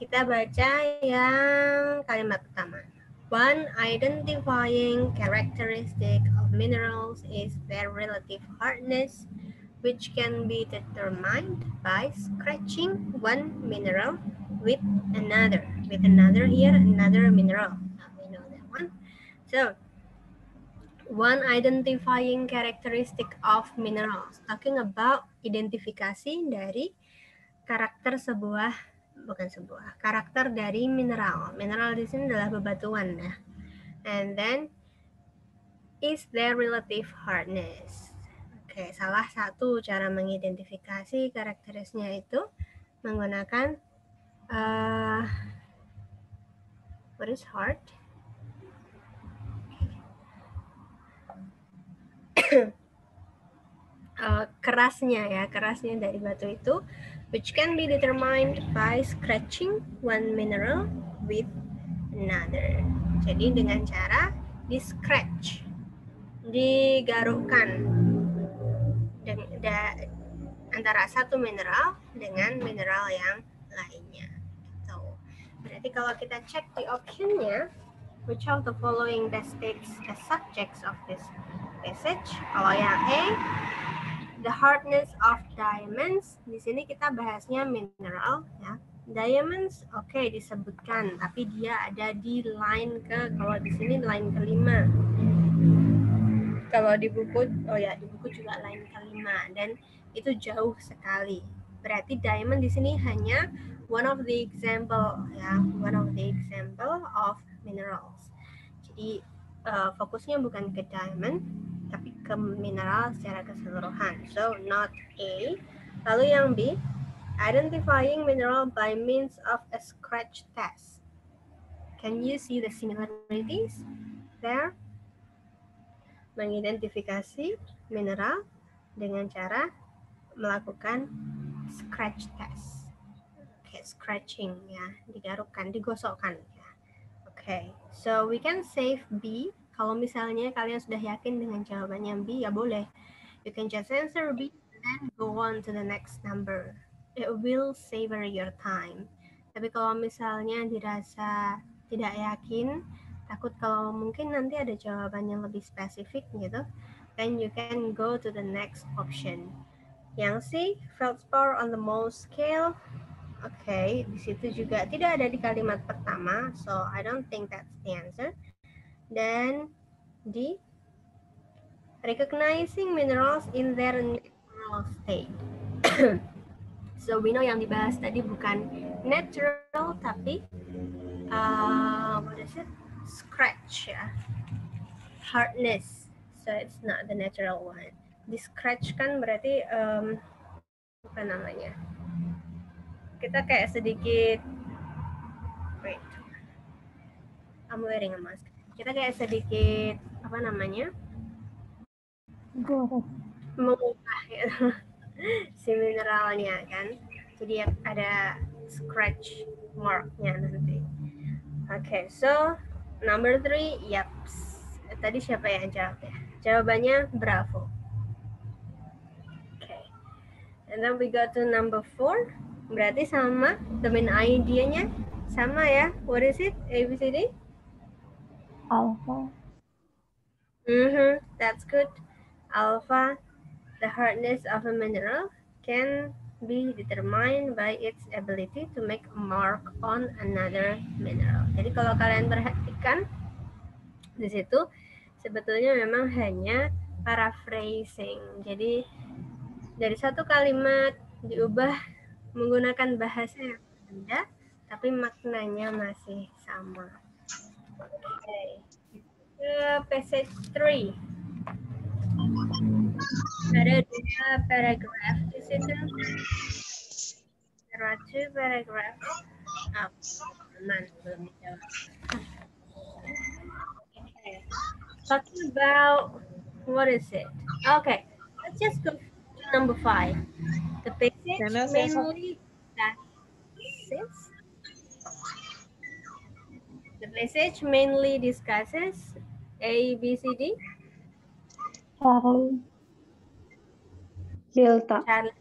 kita baca yang kalimat pertama. One identifying characteristic of minerals is their relative hardness, which can be determined by scratching one mineral with another. With another here, another mineral. Now we know that one. So, one identifying characteristic of minerals. Talking about identifikasi dari karakter karakter dari mineral. Mineral di sini adalah bebatuan ya. And then is their relative hardness. Oke, salah satu cara mengidentifikasi karakteristiknya itu menggunakan what is hard? Kerasnya dari batu itu, which can be determined by scratching one mineral with another. Jadi dengan cara di scratch, digarukkan antara satu mineral dengan mineral yang lainnya. So, berarti kalau kita cek di optionnya, which of the following best takes the subjects of this passage? Kalau yang A, the hardness of diamonds. Di sini kita bahasnya mineral ya. Diamonds oke, disebutkan, tapi dia ada di line kalau di sini line kelima. Kalau di buku, di buku juga line kelima, dan itu jauh sekali. Berarti diamond di sini hanya one of the example of minerals. Jadi fokusnya bukan ke diamond, tapi ke mineral secara keseluruhan. So not A. Lalu yang B, identifying mineral by means of a scratch test. Can you see the similarities there? Mengidentifikasi mineral dengan cara melakukan scratch test. Oke, scratching ya, digarukkan, digosokkan ya. Oke, so we can save B. Kalau misalnya kalian sudah yakin dengan jawabannya B, ya boleh. You can just answer B and then go on to the next number. It will save your time. Tapi kalau misalnya dirasa tidak yakin, takut kalau mungkin nanti ada jawaban yang lebih spesifik gitu, then you can go to the next option. Yang C, feldspar on the Mohs scale. Oke, di situ juga tidak ada di kalimat pertama, so I don't think that's the answer. Dan D, recognizing minerals in their natural state. So we know yang dibahas tadi bukan natural, tapi what is it? Scratch ya. Hardness. So it's not the natural one. Di scratch kan berarti apa namanya? Kita kayak sedikit wait. I'm wearing a mask. Kita kayak sedikit apa namanya? Mengubah gitu. Si mineralnya kan. Jadi ada scratch marknya nanti. Okay, so number 3, yaps. Tadi siapa yang jawab ya? Jawabannya Bravo. Okay. And then we go to number 4. Berarti sama, the main idea-nya sama ya. What is it? ABCD? Alpha. That's good. Alpha, the hardness of a mineral can be determined by its ability to make a mark on another mineral. Jadi kalau kalian perhatikan di situ sebetulnya memang hanya paraphrasing. Jadi dari satu kalimat diubah menggunakan bahasa yang berbeda, tapi maknanya masih sama. Okay. Passage 3. Ada 2 paragraf di situ. There are 2 paragraphs. Belum dijawab. Okay. Talking about, what is it? Okay, let's just go to number 5. The passage mainly discusses. The passage mainly discusses A, B, C, D. Charlie. Delta. Charlie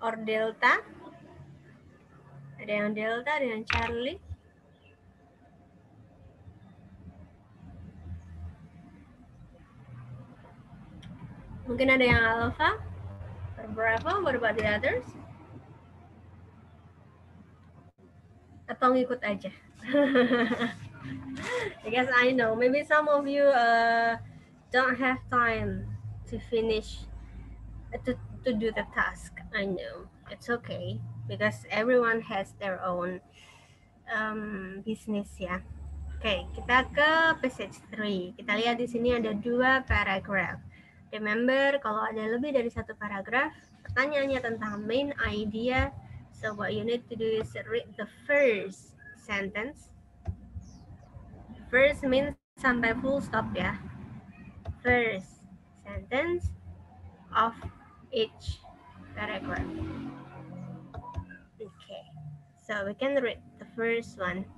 or delta. Ada yang Delta, ada yang Charlie. Mungkin ada yang Alpha or Bravo. What about the others? Atau ngikut aja? Because I know maybe some of you don't have time to finish to do the task. I know it's okay because everyone has their own business ya. Oke, kita ke passage 3. Kita lihat di sini ada 2 paragraph. Remember, kalau ada lebih dari 1 paragraph, pertanyaannya tentang main idea. So what you need to do is read the first sentence. First means sampai full stop ya. First sentence of each paragraph. Okay, so we can read the first one.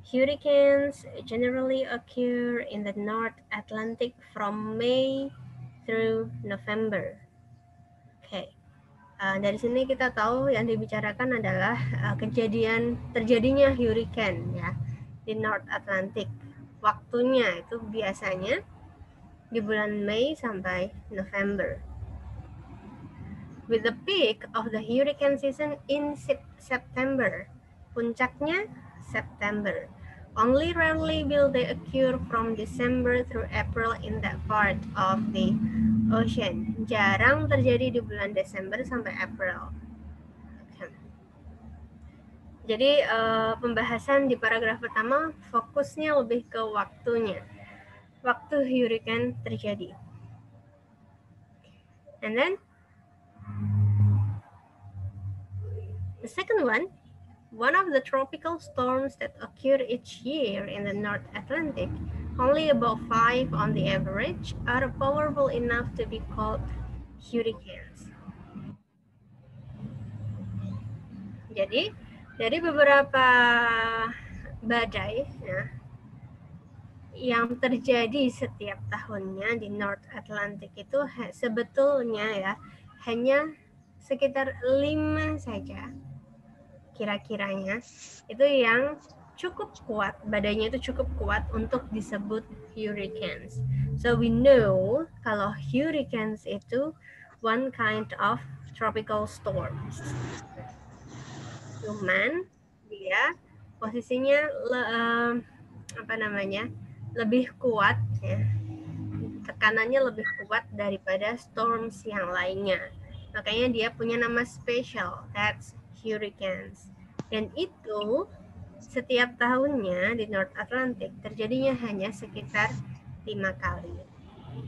Hurricanes generally occur in the North Atlantic from May through November. Okay. Dari sini kita tahu yang dibicarakan adalah terjadinya hurricane ya di North Atlantic. Waktunya itu biasanya di bulan Mei sampai November. With the peak of the hurricane season in September. Puncaknya September. Only rarely will they occur from December through April in that part of the ocean. Jarang terjadi di bulan Desember sampai April. Okay. Jadi pembahasan di paragraf pertama fokusnya lebih ke waktunya. Waktu hurricane terjadi. And then the second one of the tropical storms that occur each year in the North Atlantic, only about 5 on the average, are powerful enough to be called hurricanes. Jadi, dari beberapa badai ya, yang terjadi setiap tahunnya di North Atlantic itu sebetulnya ya hanya sekitar 5 saja. Kira-kiranya itu yang cukup kuat, badainya itu cukup kuat untuk disebut hurricanes. So we know kalau hurricanes itu one kind of tropical storms. Cuman dia posisinya lebih kuat ya. Tekanannya lebih kuat daripada storms yang lainnya. Makanya dia punya nama spesial, that's hurricanes. Dan itu setiap tahunnya di North Atlantic terjadinya hanya sekitar 5 kali.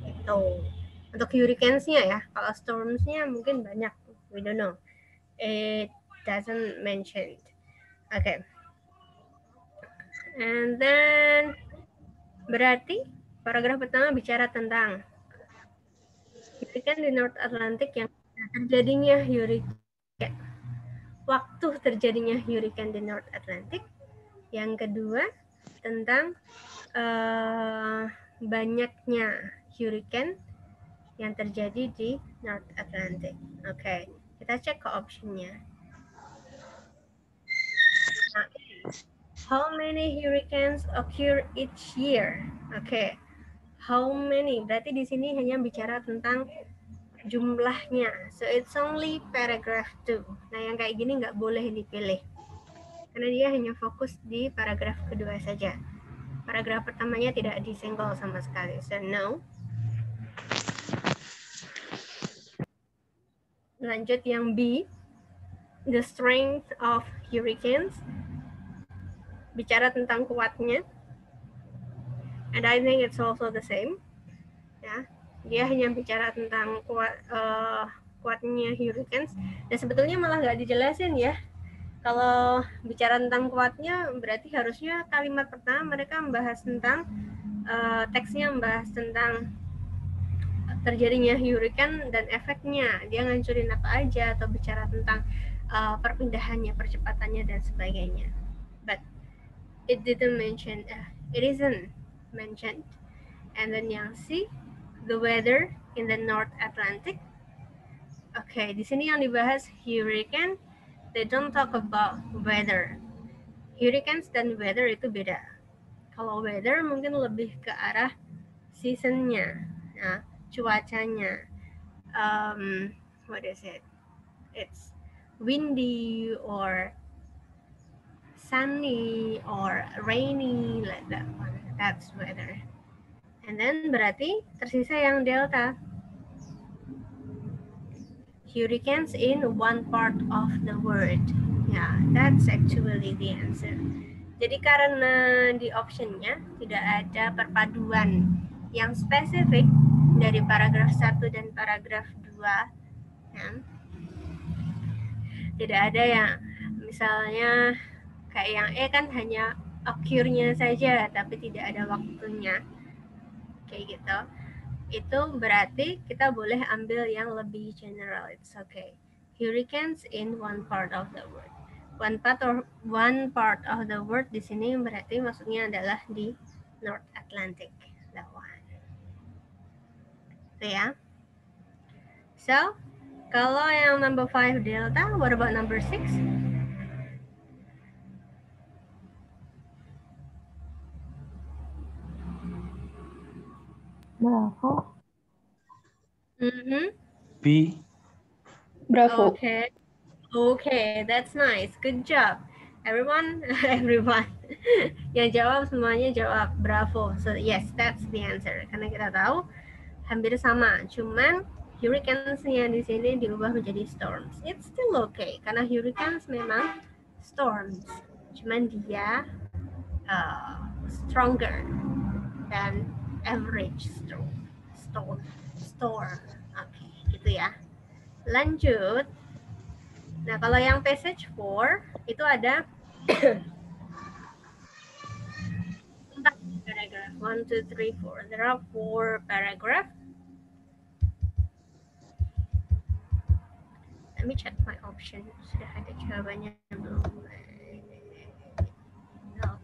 Itu untuk hurricanes-nya ya. Kalau storms-nya mungkin banyak, we don't know. It doesn't mention. Okay. And then berarti paragraf pertama bicara tentang hurricane di North Atlantic yang terjadinya hurricane. Waktu terjadinya hurricane di North Atlantic. Yang kedua tentang banyaknya hurricane yang terjadi di North Atlantic. Oke, kita cek ke optionnya. Nah, how many hurricanes occur each year? Oke, how many? Berarti di sini hanya bicara tentang jumlahnya. So it's only paragraph 2. Nah, yang kayak gini nggak boleh dipilih. Karena dia hanya fokus di paragraf kedua saja. Paragraf pertamanya tidak disenggol sama sekali. So no. Lanjut yang B. The strength of hurricanes. Bicara tentang kuatnya. And I think it's also the same. Ya, dia hanya bicara tentang kuatnya hurricanes. Dan sebetulnya malah nggak dijelasin ya. Kalau bicara tentang kuatnya, berarti harusnya kalimat pertama mereka membahas tentang teksnya membahas tentang terjadinya hurricane dan efeknya. Dia ngancurin apa aja atau bicara tentang perpindahannya, percepatannya dan sebagainya. But it isn't mentioned. And then yang C, the weather in the North Atlantic. Oke, di sini yang dibahas hurricane They don't talk about weather. Hurricanes dan weather itu beda. Kalau weather mungkin lebih ke arah seasonnya, nah, cuacanya. What is it? It's windy or sunny or rainy, like that one. That's weather. And then berarti tersisa yang delta. Hurricanes in one part of the world. Yeah, that's actually the answer. Jadi karena di optionnya tidak ada perpaduan yang spesifik dari paragraf 1 dan paragraf 2, ya. Tidak ada yang misalnya kayak yang E kan hanya occur-nya saja tapi tidak ada waktunya. Kayak gitu. Itu berarti kita boleh ambil yang lebih general. It's okay. Hurricanes in one part of the world. One part of the world di sini berarti maksudnya adalah di North Atlantic. That one. Itu ya. So, kalau yang number 5 delta, what about number 6? Bravo. B. Bravo. Okay, that's nice. Good job. Everyone. Yang jawab semuanya jawab bravo. So yes, that's the answer. Karena kita tahu hampir sama, cuman hurricanes-nya di sini diubah menjadi storms. It's still okay karena hurricanes memang storms, cuman dia stronger than average storm. Oke, gitu ya. Lanjut. Nah, kalau yang passage 4 itu ada 4 paragraph. 1, 2, 3, 4. There are 4 paragraph. Let me check my option. Sudah ada jawabannya belum?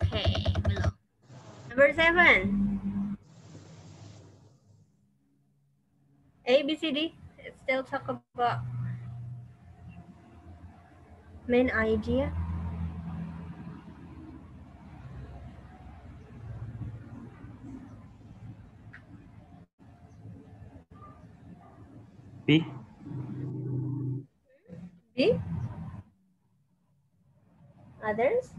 Okay, belum. Number 7. A, B, C, D. Let's still talk about main idea. B. B? Others?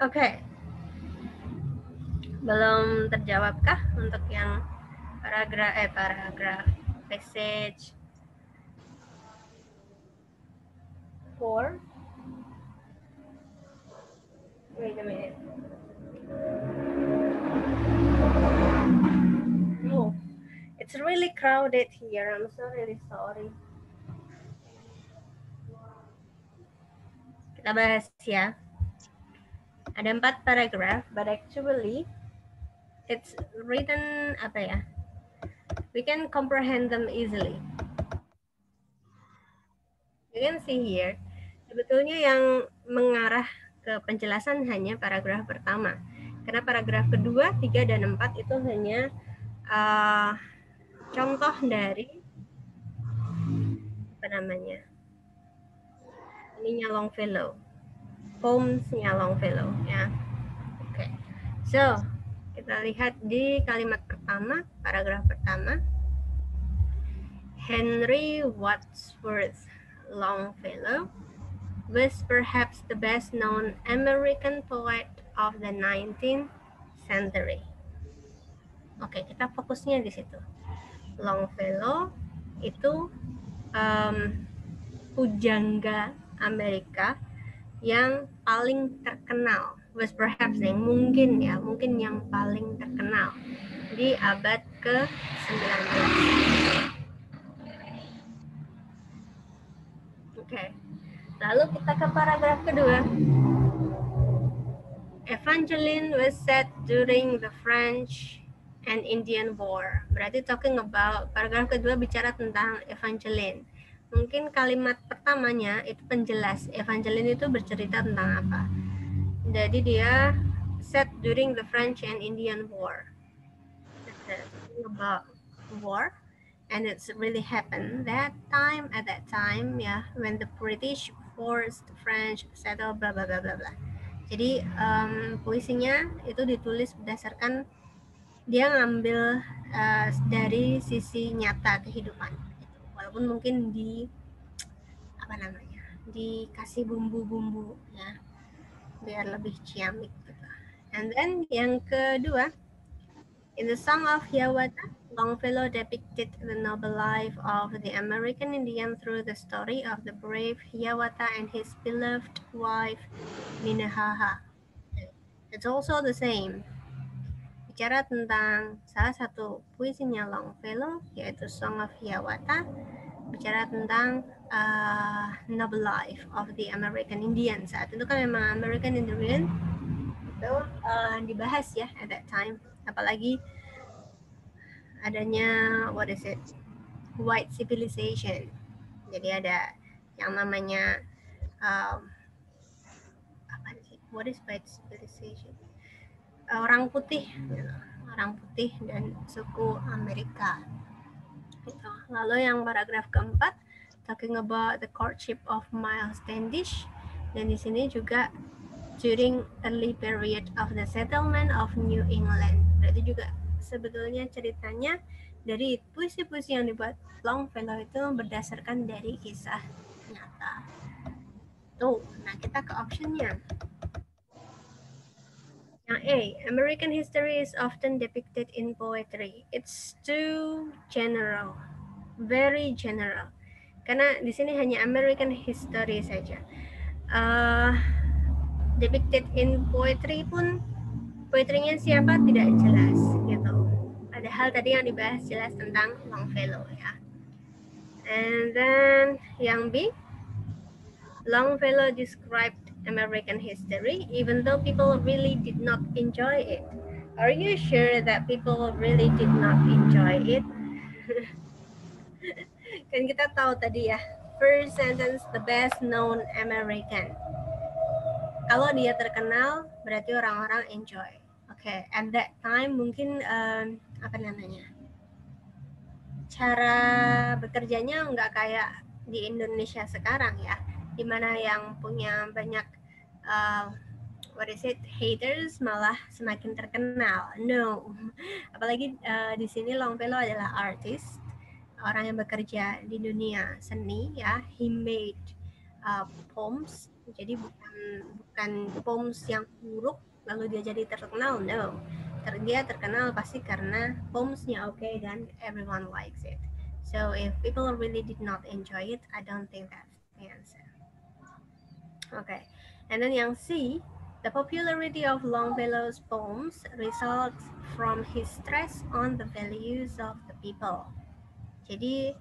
Oke. Belum terjawabkah untuk yang paragraf passage 4? Wait a minute. Oh, it's really crowded here. I'm so really sorry. Kita bahas ya. Ada 4 paragraph, but actually it's written apa ya? We can comprehend them easily. You can see here, sebetulnya yang mengarah ke penjelasan hanya paragraf pertama. Karena paragraf kedua, 3, dan 4 itu hanya contoh dari apa namanya? Ininya Longfellow. Poems-nya Longfellow ya. Oke. So, kita lihat di kalimat pertama, paragraf pertama. Henry Wadsworth Longfellow was perhaps the best known American poet of the 19th century. Oke, kita fokusnya di situ. Longfellow itu pujangga Amerika yang paling terkenal, was perhaps yang mungkin yang paling terkenal di abad ke-19. Oke. Lalu kita ke paragraf kedua. Evangeline was set during the French and Indian War. Berarti talking about, paragraf kedua bicara tentang Evangeline. Mungkin kalimat pertamanya itu penjelas. Evangeline itu bercerita tentang apa. Jadi dia set during the French and Indian War. Talking about war, and it's really happened at that time ya, when the British forced French settle bla bla bla bla bla. Jadi puisinya itu ditulis berdasarkan dia ngambil dari sisi nyata kehidupan, walaupun mungkin dikasih bumbu-bumbu ya biar lebih ciamik gitu. And then yang kedua, in the Song of Hiawatha, Longfellow depicted the noble life of the American Indian through the story of the brave Hiawatha and his beloved wife Minnehaha. It's also the same. Bicara tentang salah satu puisinya Longfellow, yaitu Song of Hiawatha, bicara tentang noble life of the American Indian. Saat itu kan memang American Indian itu dibahas ya at that time, apalagi adanya white civilization. Jadi ada yang namanya what is white civilization? Orang putih dan suku Amerika. Gitu. Lalu yang paragraf keempat, talking about the courtship of Miles Standish, dan di sini juga during early period of the settlement of New England. Berarti juga sebetulnya ceritanya dari puisi-puisi yang dibuat Longfellow itu berdasarkan dari kisah nyata. Tuh, nah kita ke optionnya. Yang A, American history is often depicted in poetry. It's too general, very general. Karena di sini hanya American history saja. Depicted in poetry pun, poetrinya siapa tidak jelas gitu. Padahal tadi yang dibahas jelas tentang Longfellow ya. And then yang B, Longfellow described American history, even though people really did not enjoy it. Are you sure that people really did not enjoy it? Kan kita tahu tadi ya, first sentence, the best known American. Kalau dia terkenal, berarti orang-orang enjoy. Oke, at that time mungkin cara bekerjanya nggak kayak di Indonesia sekarang ya, dimana yang punya banyak haters malah semakin terkenal. No, apalagi di sini Longfellow adalah artist, orang yang bekerja di dunia seni ya. He made poems, jadi bukan poems yang buruk lalu dia jadi terkenal. No, dia terkenal pasti karena poemsnya okay dan everyone likes it. So if people really did not enjoy it, I don't think that's the answer. Okay, and then yang C, the popularity of Longfellow's poems results from his stress on the values of the people. Jadi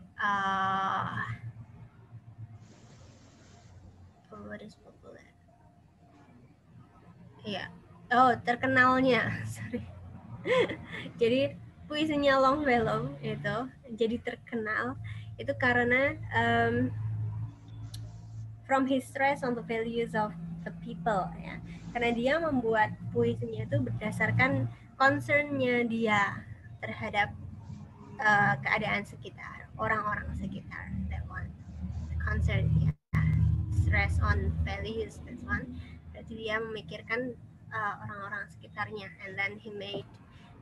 what is popular? Iya. Oh, terkenalnya. Sorry. Jadi puisinya Longfellow itu jadi terkenal itu karena from his stress on the values of the people ya. Karena dia membuat puisinya itu berdasarkan concernnya dia terhadap keadaan sekitar, orang-orang sekitar. That one, concern dia, stress on values, that one. Berarti dia memikirkan orang-orang sekitarnya, and then he made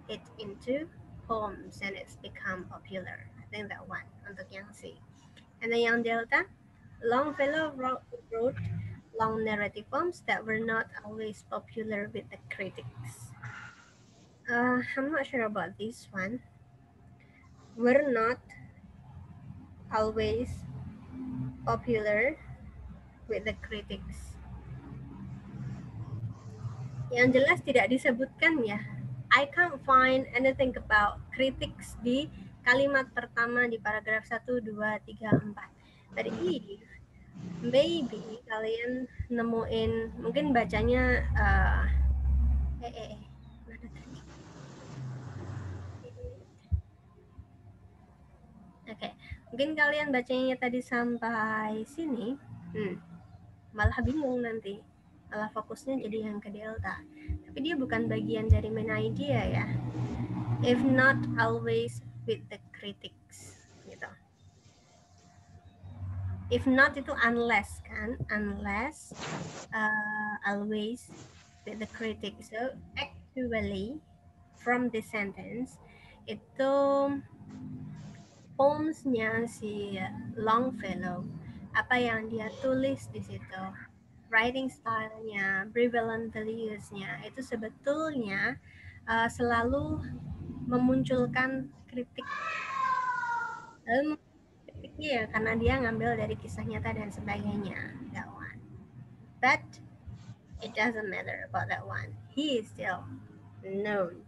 it into poems and it's become popular. I think that one untuk yang C. And then yang Delta, Longfellow wrote long narrative poems that were not always popular with the critics. I'm not sure about this one. Were not always popular with the critics. Yang jelas tidak disebutkan ya. I can't find anything about critics di kalimat pertama di paragraf 1, 2, 3, 4. But if maybe kalian nemuin, mungkin bacanya mana tadi? Mungkin kalian bacanya tadi sampai sini, malah bingung nanti. Malah fokusnya jadi yang ke delta. Tapi dia bukan bagian dari main idea ya. If not always with the critics. Gitu. If not itu unless kan. Unless, always with the critics. So actually from this sentence itu poemsnya si Longfellow, apa yang dia tulis di situ, writing style-nya, prevalent values-nya itu sebetulnya selalu memunculkan kritik. Kritiknya ya karena dia ngambil dari kisah nyata dan sebagainya, that one. But it doesn't matter about that one. He is still known.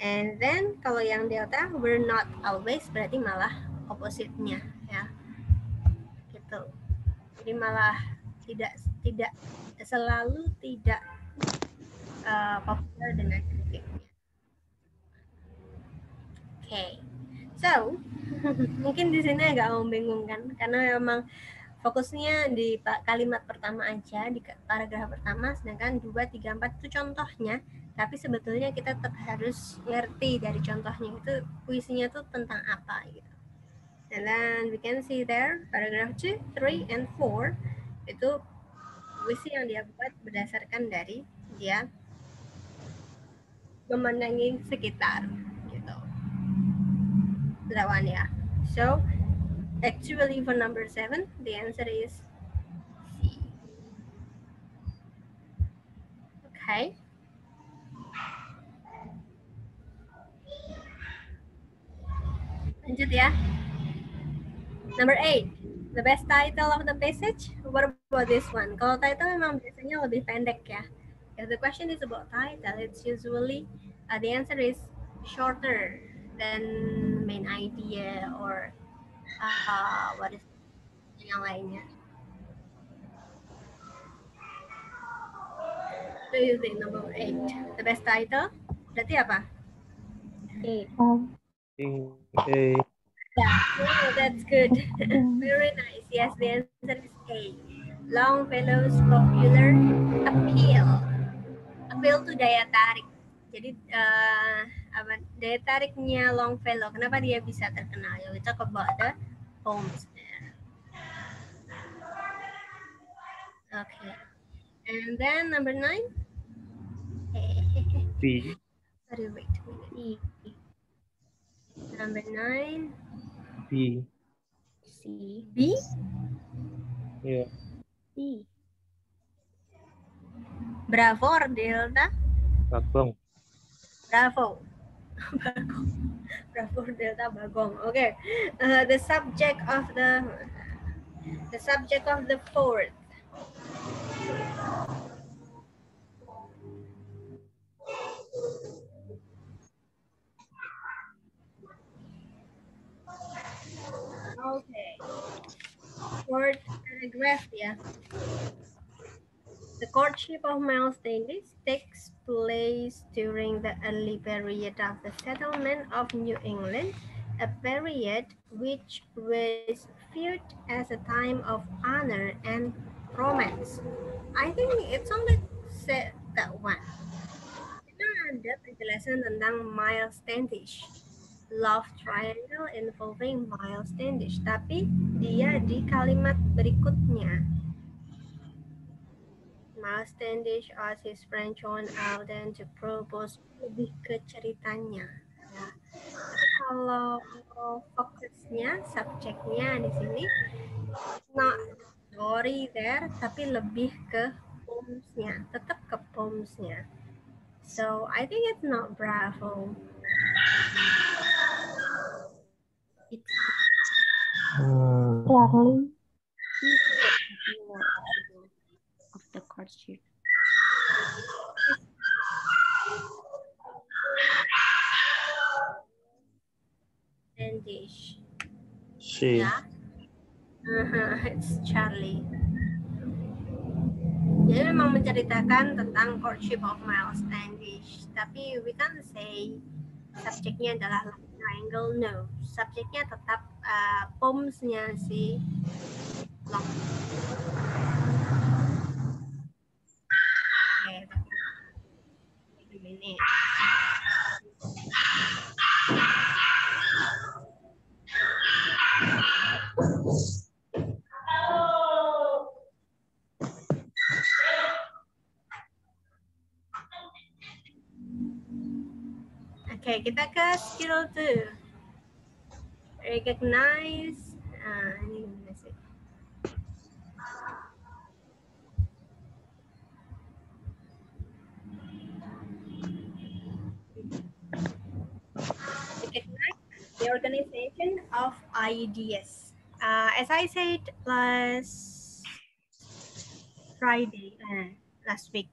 And then kalau yang delta, we're not always berarti malah opposite-nya ya. Gitu. Jadi malah tidak selalu tidak populer dengan kritiknya. Okay. So, mungkin di sini agak membingungkan karena memang fokusnya di kalimat pertama aja, di paragraf pertama, sedangkan 2, 3, 4 itu contohnya, tapi sebetulnya kita tetap harus ngerti dari contohnya itu puisinya tuh tentang apa gitu. And then we can see there, paragraph 2, 3, and 4 itu puisi yang dia buat berdasarkan dari dia memandangi sekitar gitu. That one ya. So actually for number 7, the answer is C. Okay. Lanjut ya. Number 8, the best title of the passage. What about this one? Kalau title memang biasanya lebih pendek ya. If the question is about title, it's usually the answer is shorter than main idea or what is yang lainnya. So you think number 8, the best title? Berarti apa? Yeah, oh, that's good. Very nice. Yes, the answer is A. Longfellow's popular appeal. Appeal itu daya tarik. Jadi apa daya tariknya Longfellow? Kenapa dia bisa terkenal? Ya, we talk about the poems there. Okay. And then number 9. B. Sorry, wait a minute. Number 9. B. C. B. Yeah. C. Bravo or delta? Bagong. Bravo. Bagong. Bravo or delta bagong. Okay. The subject of the fourth. Okay. Fourth paragraph ya. The courtship of Miles Davis takes place during the early period of the settlement of New England, a period which was viewed as a time of honor and romance. I think it's only said that one. Kita ada penjelasan tentang Miles Standish, love triangle involving Miles Standish, tapi dia di kalimat berikutnya. Miles Standish asked his friend John Alden to propose, lebih ke ceritanya. Ya. Tapi kalau fokusnya, subjeknya di sini, not story there, tapi lebih ke poemsnya, tetap ke poemsnya. So I think it's not Bravo. It's Charlie. of the courtship. Standish. C. Ya. It's Charlie. Jadi memang menceritakan tentang courtship of Miles Standish, tapi we can't say subjeknya adalah triangle, no. Subjeknya tetap poems-nya si long. Oke, ini. Oke, kita ke skill 2. Recognize. Ini gimana sih? Recognize the organization of ideas. As I said last Friday, last week.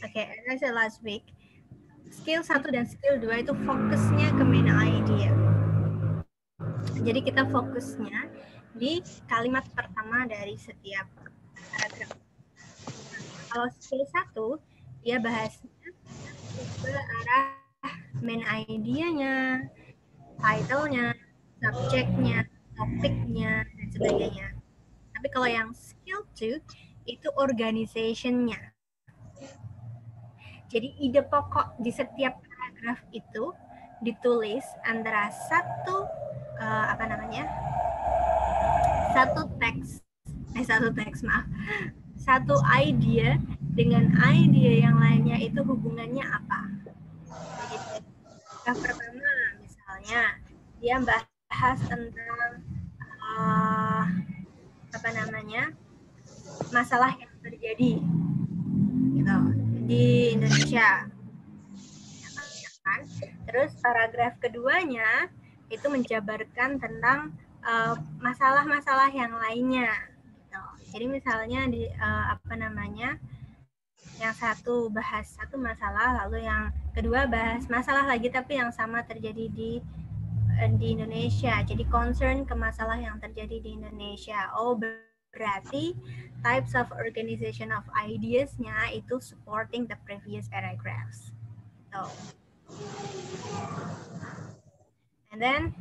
Okay, as I said last week, skill 1 dan skill 2 itu fokusnya ke main idea. Jadi kita fokusnya di kalimat pertama dari setiap paragraf. Kalau skill 1, dia bahasnya ke arah main idea-nya, title-nya, subjeknya, topiknya, dan sebagainya. Tapi kalau yang skill 2, itu organization-nya. Jadi ide pokok di setiap paragraf itu ditulis antara satu satu idea dengan idea yang lainnya itu hubungannya apa. Jadi yang pertama misalnya dia bahas tentang masalah yang terjadi gitu di Indonesia. Terus paragraf keduanya itu menjabarkan tentang masalah-masalah yang lainnya. Gitu. Jadi misalnya di yang satu bahas satu masalah, lalu yang kedua bahas masalah lagi tapi yang sama terjadi di Indonesia. Jadi concern ke masalah yang terjadi di Indonesia. Oh, berarti types of organization of ideas-nya itu supporting the previous paragraphs. So, and then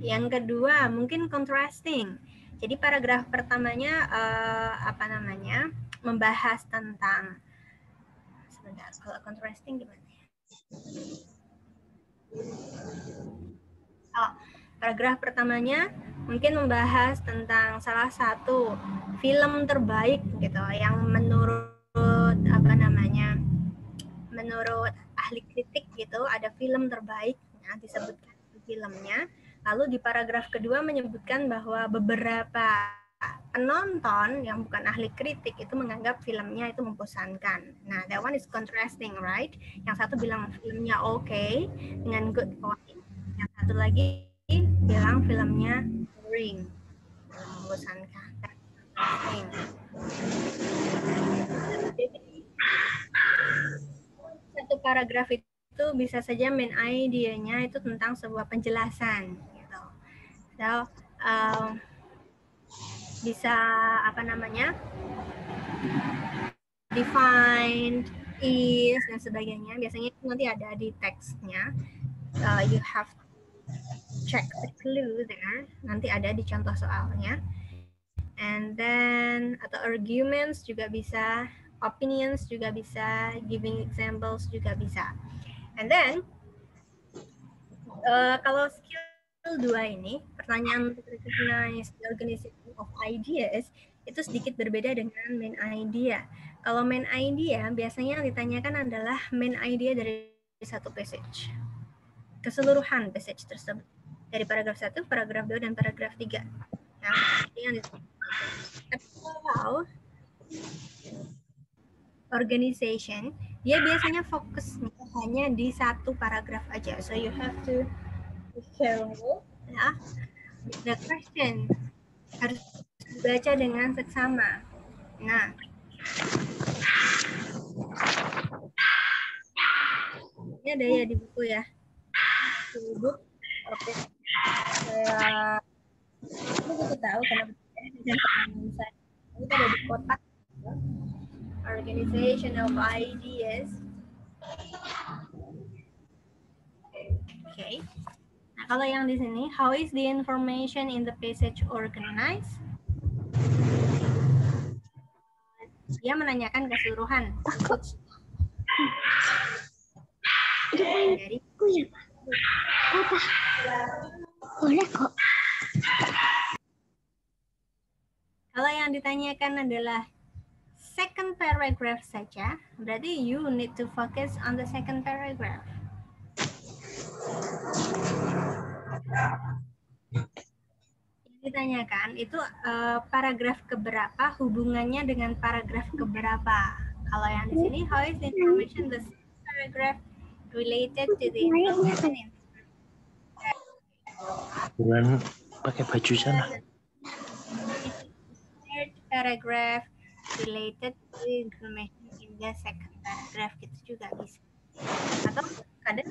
yang kedua mungkin contrasting. Jadi paragraf pertamanya membahas tentang kalau contrasting gimana? Paragraf pertamanya mungkin membahas tentang salah satu film terbaik gitu yang menurut menurut ahli kritik gitu ada film terbaik yang disebutkan di filmnya. Lalu di paragraf kedua menyebutkan bahwa beberapa penonton yang bukan ahli kritik itu menganggap filmnya itu membosankan. Nah, that one is contrasting, right? Yang satu bilang filmnya okay dengan good point. Yang satu lagi bilang filmnya boring, membosankan. Satu paragraf itu bisa saja main idea-nya itu tentang sebuah penjelasan gitu. So, bisa defined, is, dan sebagainya. Biasanya itu nanti ada di teksnya. You have to check the clue there. Nanti ada di contoh soalnya. And then, atau arguments juga bisa, opinions juga bisa, giving examples juga bisa. And then, kalau skill 2 ini, pertanyaan untuk recognize the organization of ideas, itu sedikit berbeda dengan main idea. Kalau main idea, biasanya yang ditanyakan adalah main idea dari satu passage. Keseluruhan passage tersebut. Dari paragraf 1, paragraf 2, dan paragraf 3. Nah, yang tapi kalau organization, dia biasanya fokusnya hanya di satu paragraf aja. So you have to be careful. Ya. The question harus dibaca dengan seksama. Nah, ini ada ya di buku ya. Di buku. Oke. Ini buku tahu karena saya itu ada di kotak. Organization of ideas. Okay. Nah, kalau yang di sini, how is the information in the passage organized? Dia menanyakan keseluruhan passage dari Apa? Boleh kok. kalau yang ditanyakan adalah second paragraph saja, berarti you need to focus on the second paragraph. Yang ditanyakan itu paragraf keberapa, hubungannya dengan paragraf keberapa. Kalau yang di sini, how is the information the paragraph related to the information in Buruan pakai baju sana. third paragraph related to the information in the second paragraph, gitu juga bisa. Atau kadang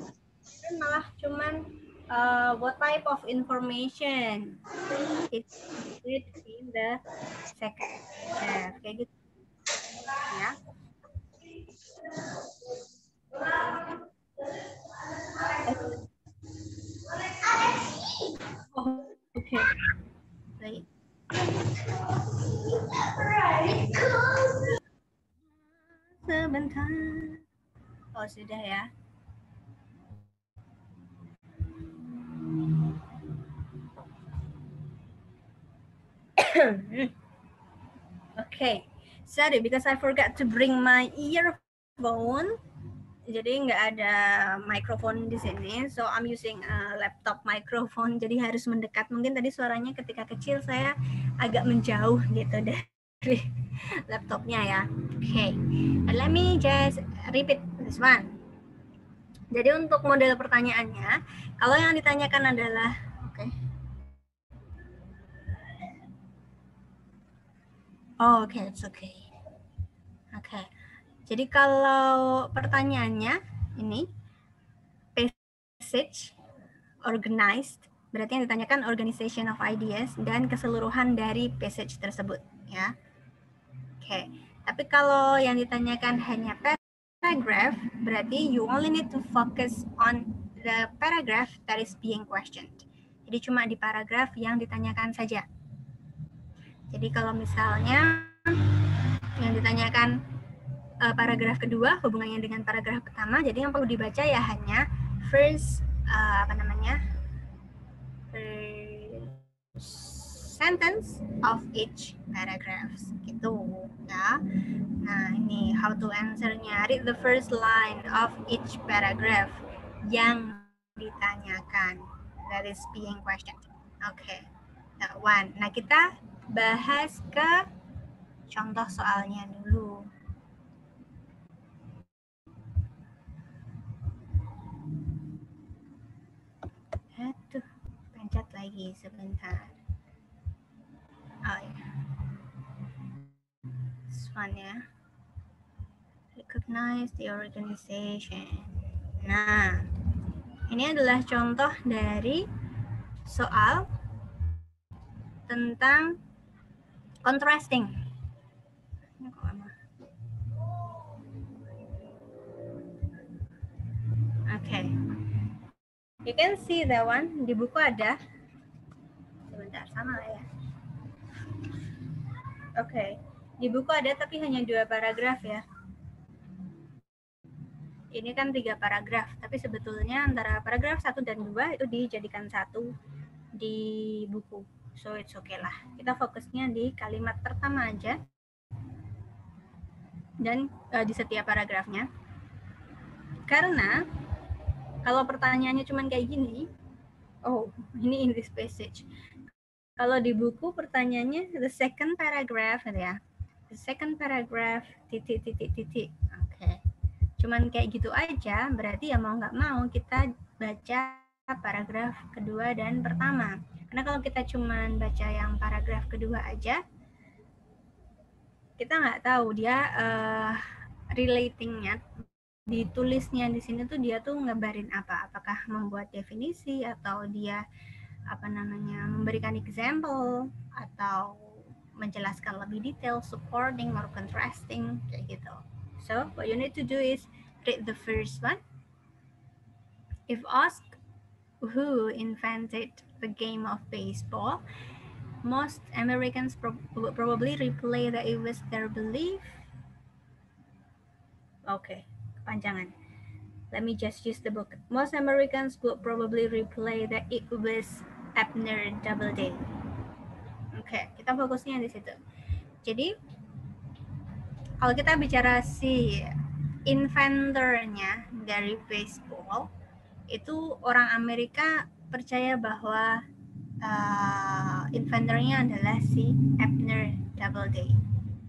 malah cuman what type of information it's in the second paragraph, kayak gitu ya. Oh, oke. Baik. Sebentar. Oh, sudah ya. Okay. Sorry, because I forgot to bring my earphone. Jadi nggak ada mikrofon di sini, so I'm using a laptop microphone. Jadi harus mendekat. Mungkin tadi suaranya ketika kecil saya agak menjauh gitu dari laptopnya ya. Okay, let me just repeat this one. Jadi untuk model pertanyaannya, kalau yang ditanyakan adalah, oke. Oh, oke, it's okay. Oke. Jadi kalau pertanyaannya ini passage organized, berarti yang ditanyakan organization of ideas dan keseluruhan dari passage tersebut ya. Oke. Tapi kalau yang ditanyakan hanya paragraph, berarti you only need to focus on the paragraph that is being questioned. Jadi cuma di paragraf yang ditanyakan saja. Jadi kalau misalnya yang ditanyakan paragraf kedua hubungannya dengan paragraf pertama, jadi yang perlu dibaca ya hanya first first sentence of each paragraph gitu ya. Nah ini how to answer-nya, read the first line of each paragraph yang ditanyakan, that is being questioned. Okay, that one. Nah kita bahas ke contoh soalnya dulu. Aduh, pencet lagi sebentar. Oh ya, this one ya. Recognize the organization. Nah, ini adalah contoh dari soal tentang contrasting. Okay. You can see that one, di buku ada. Sebentar, sama lah ya. Oke, di buku ada tapi hanya 2 paragraf ya. Ini kan 3 paragraf, tapi sebetulnya antara paragraf 1 dan 2 itu dijadikan 1 di buku. So it's okay lah. Kita fokusnya di kalimat pertama aja. Dan di setiap paragrafnya. Karena kalau pertanyaannya cuma kayak gini, oh ini in this passage. Kalau di buku pertanyaannya the second paragraph ya. The second paragraph titik. Oke. Cuman kayak gitu aja, berarti ya mau nggak mau kita baca paragraf kedua dan pertama. Karena kalau kita cuman baca yang paragraf kedua aja, kita nggak tahu dia relatingnya, ditulisnya di sini tuh dia tuh ngebarin apa? Apakah membuat definisi atau dia memberikan example atau menjelaskan lebih detail, supporting or contrasting kayak gitu. So what you need to do is read the first one. If asked, who invented the game of baseball, most Americans probably replay that it was their belief. Okay, kepanjangan. Let me just use the book. Most Americans would probably replay that it was Abner Doubleday. Oke, kita fokusnya di situ. Jadi, kalau kita bicara si inventornya dari baseball, itu orang Amerika percaya bahwa inventornya adalah si Abner Doubleday.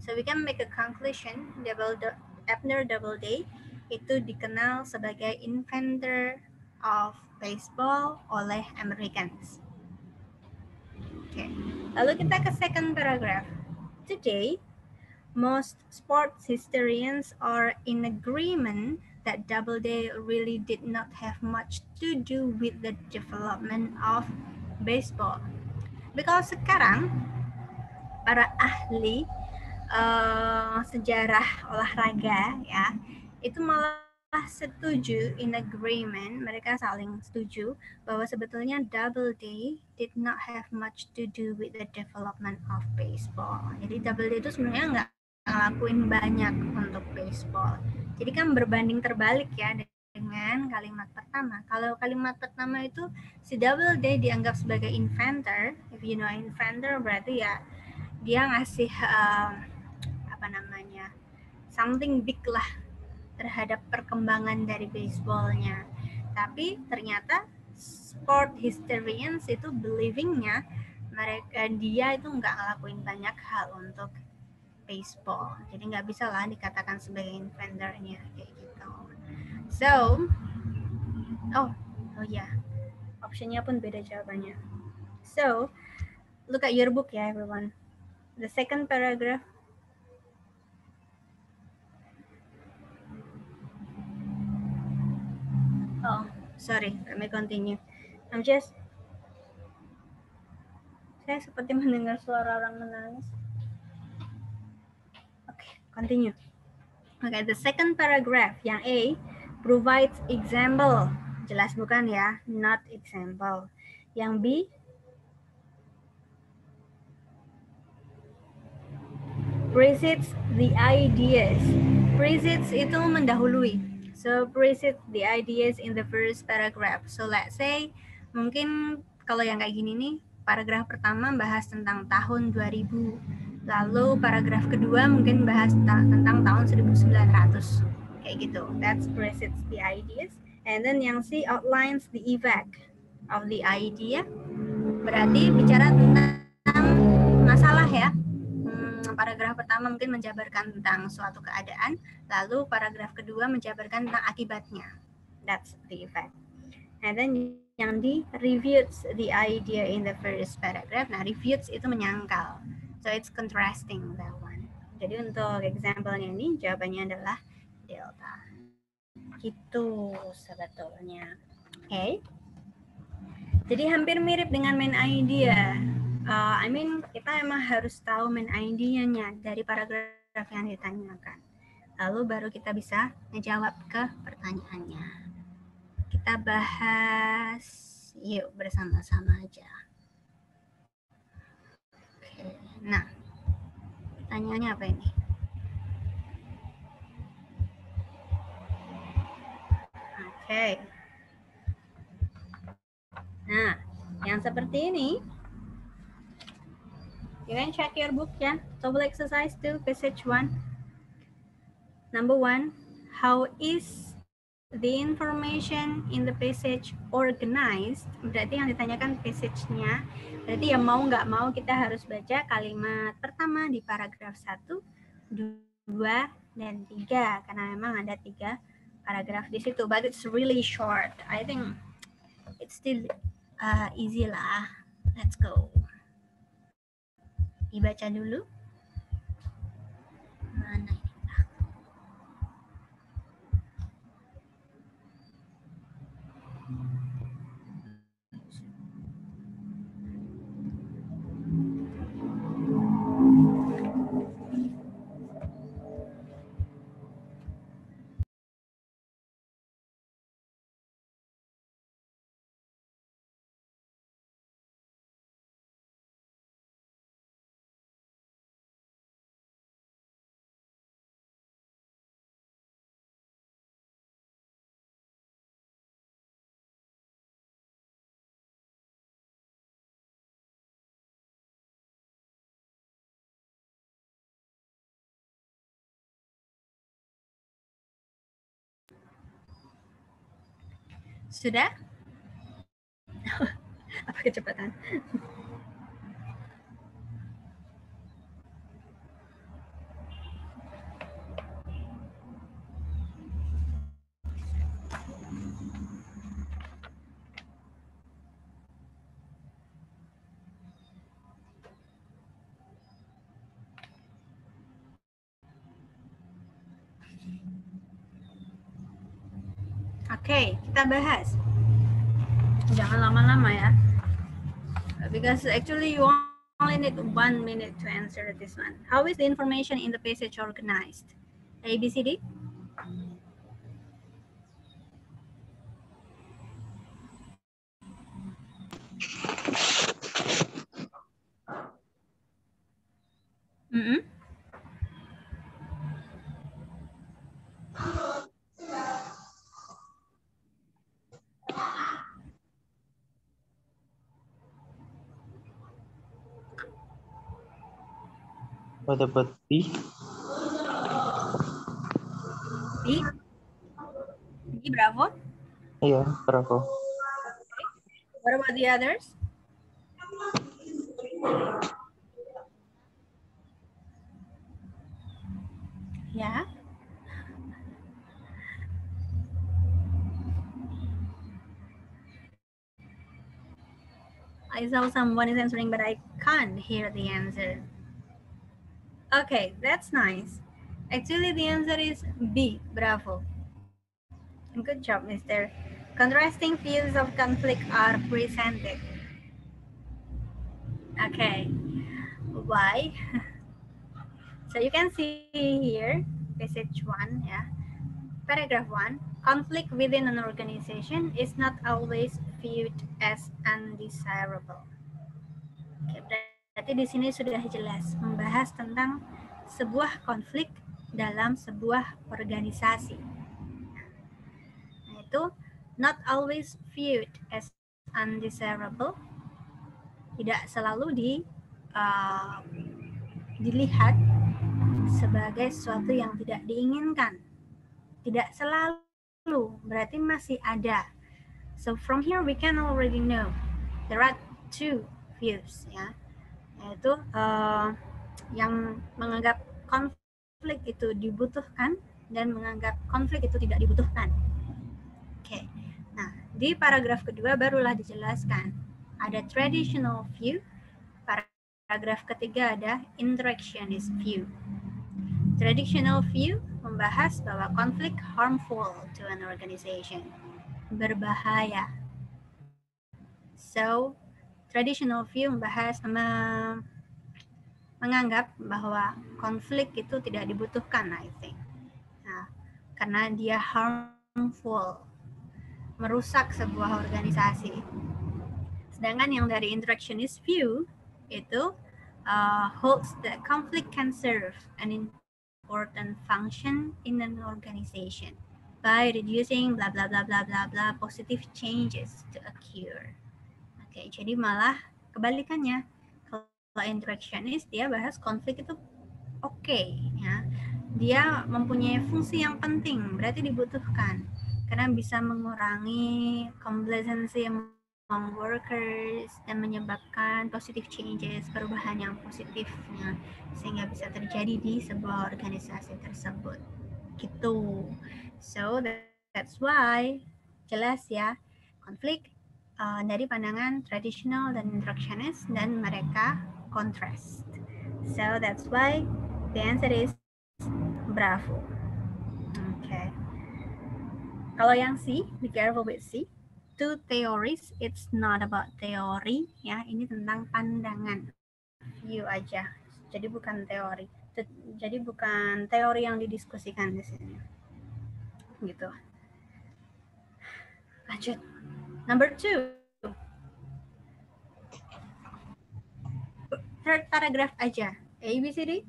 So we can make a conclusion, Abner Doubleday itu dikenal sebagai inventor of baseball oleh Americans. Okay. Lalu kita ke second paragraph. Today, most sports historians are in agreement that Doubleday really did not have much to do with the development of baseball. Because sekarang para ahli sejarah olahraga ya itu malah setuju, in agreement, mereka saling setuju bahwa sebetulnya Doubleday did not have much to do with the development of baseball. Jadi Doubleday itu sebenarnya nggak ngelakuin banyak untuk baseball. Jadi kan berbanding terbalik ya dengan kalimat pertama. Kalau kalimat pertama itu si Doubleday dianggap sebagai inventor. If you know inventor berarti ya dia ngasih something big lah terhadap perkembangan dari baseballnya. Tapi ternyata sport historians itu believingnya dia itu nggak ngelakuin banyak hal untuk baseball. Jadi nggak bisa lah dikatakan sebagai inventornya kayak gitu. So, oh ya, optionnya pun beda jawabannya. So, look at your book ya everyone. The second paragraph. Oh, sorry, let me continue. Saya seperti mendengar suara orang menangis. Okay, continue. Okay, the second paragraph, yang A, provides example. Jelas bukan ya? Not example. Yang B, precedes the ideas. Precedes itu mendahului. So precedes the ideas in the first paragraph. So let's say mungkin kalau yang kayak gini nih, paragraf pertama bahas tentang tahun 2000. Lalu paragraf kedua mungkin bahas tentang tahun 1900. Kayak gitu. That's precedes the ideas. And then yang C outlines the effect of the idea. Berarti bicara tentang masalah ya. Paragraf pertama mungkin menjabarkan tentang suatu keadaan, lalu paragraf kedua menjabarkan tentang akibatnya. That's the effect. And then yang di refutes the idea in the first paragraph. Nah, refutes itu menyangkal. So it's contrasting that one. Jadi untuk example-nya ini jawabannya adalah delta. Gitu sebetulnya. Oke. Okay. Jadi hampir mirip dengan main idea. Kita emang harus tahu main idea-nya dari paragraf yang ditanyakan. Lalu baru kita bisa menjawab ke pertanyaannya. Kita bahas yuk bersama-sama aja. Oke. Nah, pertanyaannya apa ini? Oke. Nah, yang seperti ini, you can check your book ya. Table exercise 2, passage 1. Number 1, how is the information in the passage organized? Berarti yang ditanyakan passage-nya. Berarti ya mau nggak mau kita harus baca kalimat pertama di paragraf 1, 2, dan 3. Karena memang ada 3 paragraf di situ. But it's really short. I think it's still easy lah. Let's go. Dibaca dulu. Mana Sudah? Apa kecepatan? Oke, kita bahas. Jangan lama-lama ya. Because actually you only need 1 minute to answer this one. How is the information in the passage organized? A, B, C, D? Mm-hmm. What about B? B? B, bravo. Iya, bravo. What about the others? Yeah. I saw someone is answering, but I can't hear the answer. Okay, that's nice. Actually, the answer is B, bravo. Good job, mister. Contrasting views of conflict are presented. Okay, why? So you can see here, passage 1, yeah. Paragraph 1, conflict within an organization is not always viewed as undesirable. Oke, berarti di sini sudah jelas membahas tentang sebuah konflik dalam sebuah organisasi. Nah, itu not always viewed as undesirable, tidak selalu dilihat sebagai sesuatu yang tidak diinginkan. Tidak selalu, berarti masih ada. So from here we can already know there are 2 views, ya, yaitu yang menganggap konflik itu dibutuhkan dan menganggap konflik itu tidak dibutuhkan. Oke, nah di paragraf kedua barulah dijelaskan ada traditional view, paragraf ketiga ada interactionist view. Traditional view membahas bahwa konflik harmful to an organization, berbahaya. So, traditional view membahas menganggap bahwa konflik itu tidak dibutuhkan, I think. Nah, karena dia harmful, merusak sebuah organisasi. Sedangkan yang dari interactionist view itu holds that conflict can serve an important function in an organization by reducing blah blah blah blah blah blah positive changes to occur. Oke, jadi malah kebalikannya. Kalau interactionist dia bahas konflik itu oke, ya. Dia mempunyai fungsi yang penting, berarti dibutuhkan karena bisa mengurangi complacency among workers dan menyebabkan positive changes, perubahan yang positifnya sehingga bisa terjadi di sebuah organisasi tersebut. Gitu. So that's why jelas ya, konflik dari pandangan tradisional dan interactionist dan mereka contrast. So that's why the answer is bravo. Okay. Kalau yang C, be careful with C. 2 theories, it's not about teori, ya. Ini tentang pandangan, view aja. Jadi bukan teori. Jadi bukan teori yang didiskusikan di sini. Gitu. Lanjut. Number 2. Third paragraph aja. A, B, C, D.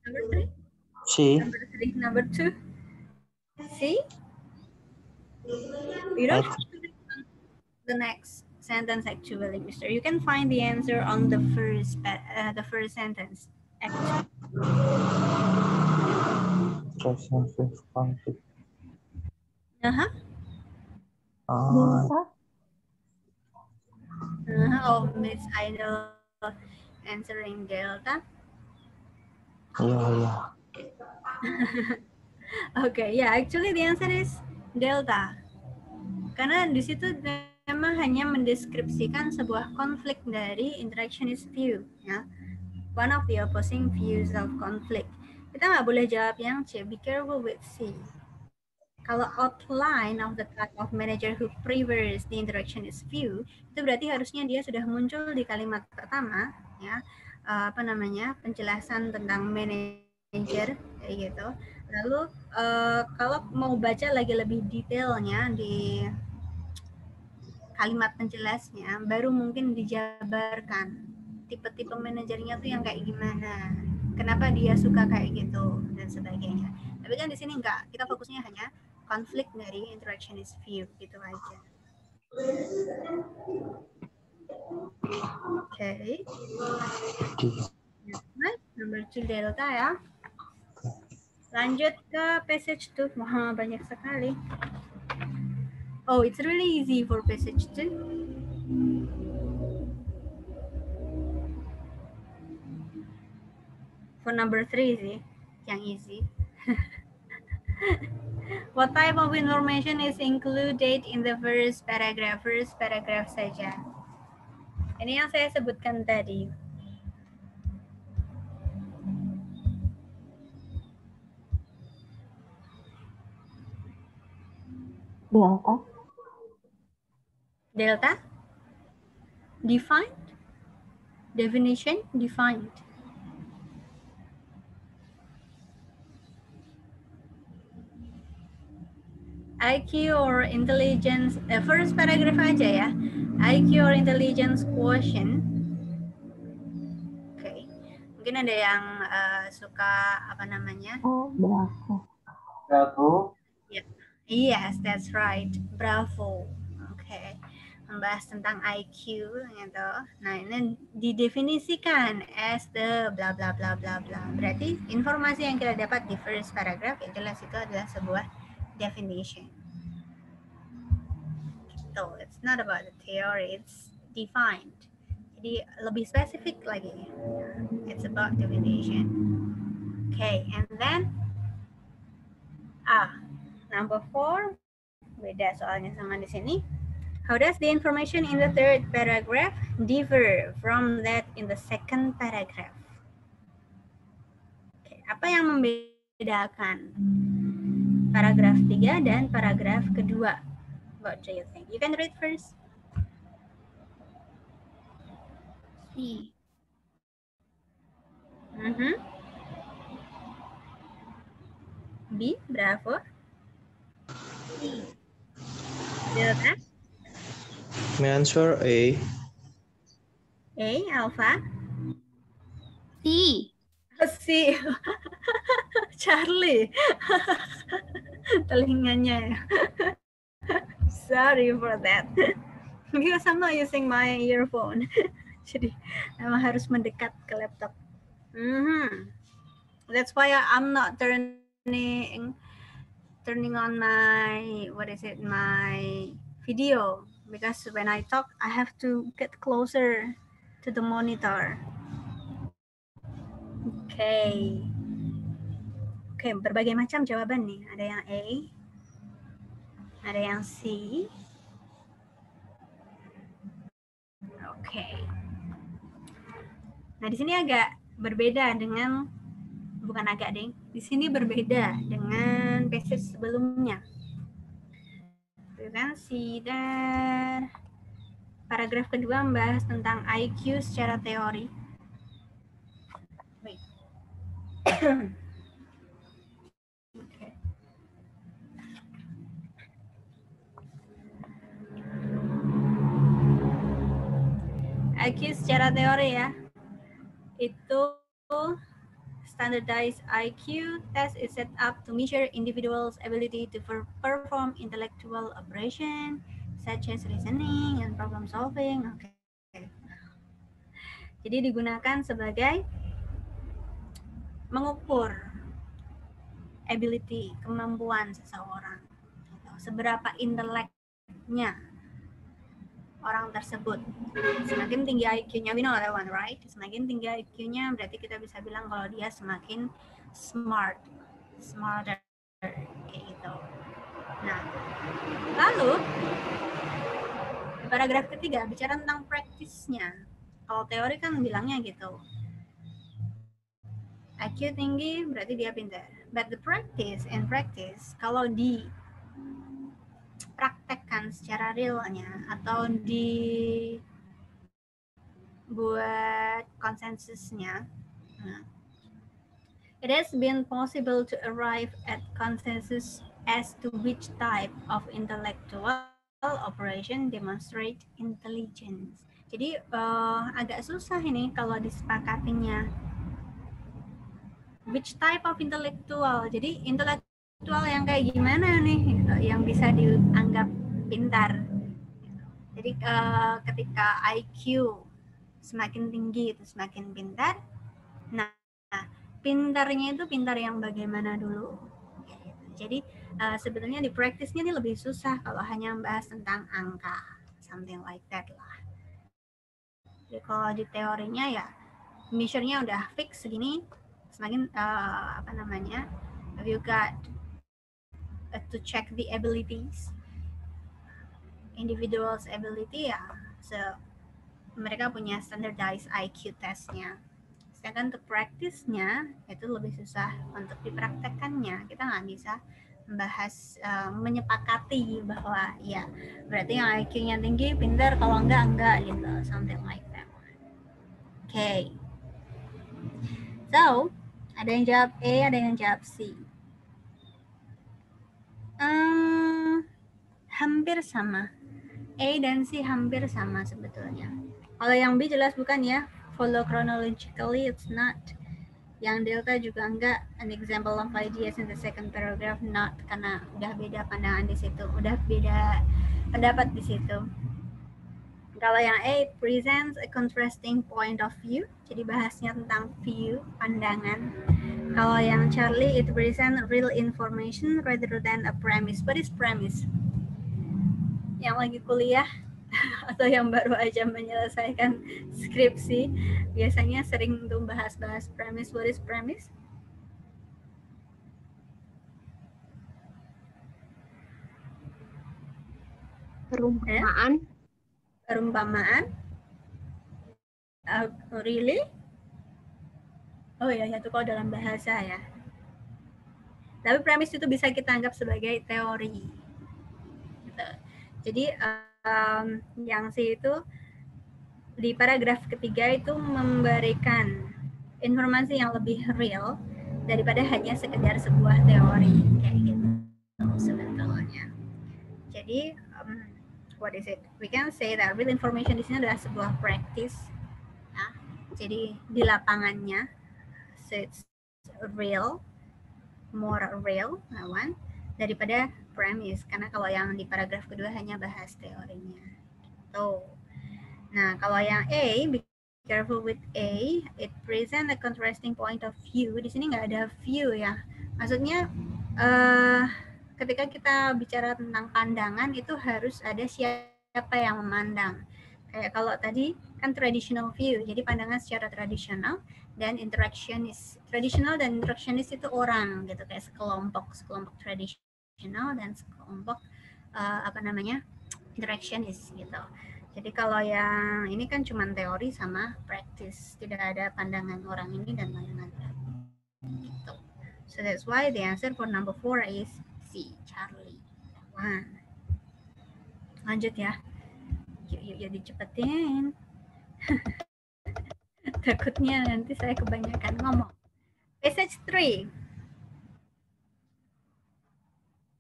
Number 3. C. Number 3. Number 2. C. You don't have to read the next sentence actually, Mister? You can find the answer on the first sentence. Actually. Interaction with conflict. Uh-huh. Delta. Oh, Miss Idol answering Delta. Yeah. Okay, yeah, actually the answer is Delta. Karena di situ memang hanya mendeskripsikan sebuah konflik dari interactionist view, ya. One of the opposing views of conflict. Kita nggak boleh jawab yang C. Be careful with C. Kalau outline of the type of manager who prefers the interactionist view, itu berarti harusnya dia sudah muncul di kalimat pertama, ya, penjelasan tentang manager kayak gitu. Lalu kalau mau baca lagi lebih detailnya di kalimat penjelasnya, baru mungkin dijabarkan tipe-tipe manajernya tuh yang kayak gimana, kenapa dia suka kayak gitu dan sebagainya. Tapi kan di sini enggak, kita fokusnya hanya konflik dari interactionist view gitu aja. Oke. Next, number 2 delta ya. Lanjut ke passage 2. Wah, banyak sekali. Oh, it's really easy for passage 2. For number 3 sih, yang easy. What type of information is included in the first paragraph? First paragraph saja. Ini yang saya sebutkan tadi. Delta. Delta? Defined? Definition? Defined. IQ or intelligence, first paragraph aja ya. IQ or intelligence quotient. Oke. Mungkin ada yang suka apa namanya? Oh, Bravo. Yes, that's right. Bravo. Oke. Membahas tentang IQ gitu. Nah, ini didefinisikan as the bla bla bla bla bla. Berarti informasi yang kita dapat di first paragraph yang jelas itu adalah sebuah definition. So, it's not about the theory, it's defined. Jadi lebih spesifik lagi. It's about definition. Okay, and then number 4 beda soalnya sama di sini. How does the information in the third paragraph differ from that in the second paragraph? Okay, apa yang membedakan paragraf 3 dan paragraf kedua? What do you think? You can read first. C. B, Bravo. C. Delta. My answer A. A, Alpha. C. C. Charlie. Telinganya. Sorry for that. Because I'm not using my earphone. Jadi emang harus mendekat ke laptop. That's why I'm not turning on my my video, because when I talk I have to get closer to the monitor. Okay, berbagai macam jawaban nih. Ada yang A, ada yang C. Okay. Nah, di sini agak berbeda dengan, bukan agak deh, di sini berbeda dengan passage sebelumnya. You can see that paragraf kedua membahas tentang IQ secara teori. Wait. Okay. IQ secara teori ya, itu standardized IQ test is set up to measure individuals' ability to perform intellectual operation such as reasoning and problem solving. Oke. Jadi digunakan sebagai mengukur ability, kemampuan seseorang. Seberapa inteleknya orang tersebut. Semakin tinggi IQ-nya, we know that one, right? Semakin tinggi IQ-nya berarti kita bisa bilang kalau dia semakin smarter, kayak gitu. Nah, lalu paragraf ketiga bicara tentang praktisnya. Kalau teori kan bilangnya gitu, IQ tinggi berarti dia pintar. But the practice, kalau dipraktekkan secara realnya atau dibuat konsensusnya, it has been possible to arrive at consensus as to which type of intellectual operation demonstrate intelligence. Jadi agak susah ini kalau disepakatinya. Which type of intellectual? Jadi intelektual yang kayak gimana nih yang bisa dianggap pintar? Jadi ketika IQ semakin tinggi itu semakin pintar. Nah, pintarnya itu pintar yang bagaimana dulu? Jadi sebetulnya di praktisnya ini lebih susah kalau hanya membahas tentang angka, something like that lah. Jadi kalau di teorinya ya measure-nya udah fix segini, semakin you got to check the abilities, individual's ability ya, so mereka punya standardized IQ testnya. Sedangkan untuk praktisnya itu lebih susah untuk dipraktekkannya. Kita nggak bisa membahas menyepakati bahwa ya berarti yang IQ-nya tinggi pintar, kalau enggak gitu, something like that. Okay. So ada yang jawab A, ada yang jawab C. Hampir sama. A dan C hampir sama sebetulnya. Kalau yang B jelas bukan ya. Follow chronologically, it's not. Yang delta juga enggak. An example of ideas in the second paragraph, not. Karena udah beda pandangan di situ. Udah beda pendapat di situ. Kalau yang A, presents a contrasting point of view. Jadi bahasnya tentang view, pandangan. Kalau yang Charlie, it presents real information rather than a premise. What is premise? Yang lagi kuliah atau yang baru aja menyelesaikan skripsi, biasanya sering tuh bahas-bahas premise. What is premise? Perumpamaan. Perumpamaan? Really? Oh ya, itu kalau dalam bahasa ya. Tapi premis itu bisa kita anggap sebagai teori. Gitu. Jadi yang C itu di paragraf ketiga itu memberikan informasi yang lebih real daripada hanya sekedar sebuah teori kayak gitu sebetulnya. Jadi what is it? We can say that real information di sini adalah sebuah practice. Nah, jadi di lapangannya, so it's real, more real, one, daripada premise. Karena kalau yang di paragraf kedua hanya bahas teorinya. Tuh. Nah, kalau yang A, be careful with A, it present a contrasting point of view. Di sini nggak ada view ya. Maksudnya ketika kita bicara tentang pandangan itu harus ada siapa yang memandang. Kayak kalau tadi kan traditional view, jadi pandangan secara tradisional dan interactionist. Tradisional dan interactionist itu orang gitu, kayak sekelompok tradisional dan sekelompok interactionist gitu. Jadi kalau yang ini kan cuma teori sama praktis, tidak ada pandangan orang ini dan lain-lain. Gitu. So that's why the answer for number 4 is C, Charlie. One. Lanjut ya. Yuk dicepetin. Takutnya nanti saya kebanyakan ngomong. Passage 3.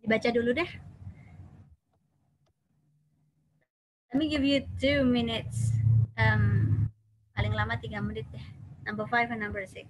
Dibaca dulu deh. Let me give you 2 minutes. Paling lama 3 menit deh. Number 5 and number 6.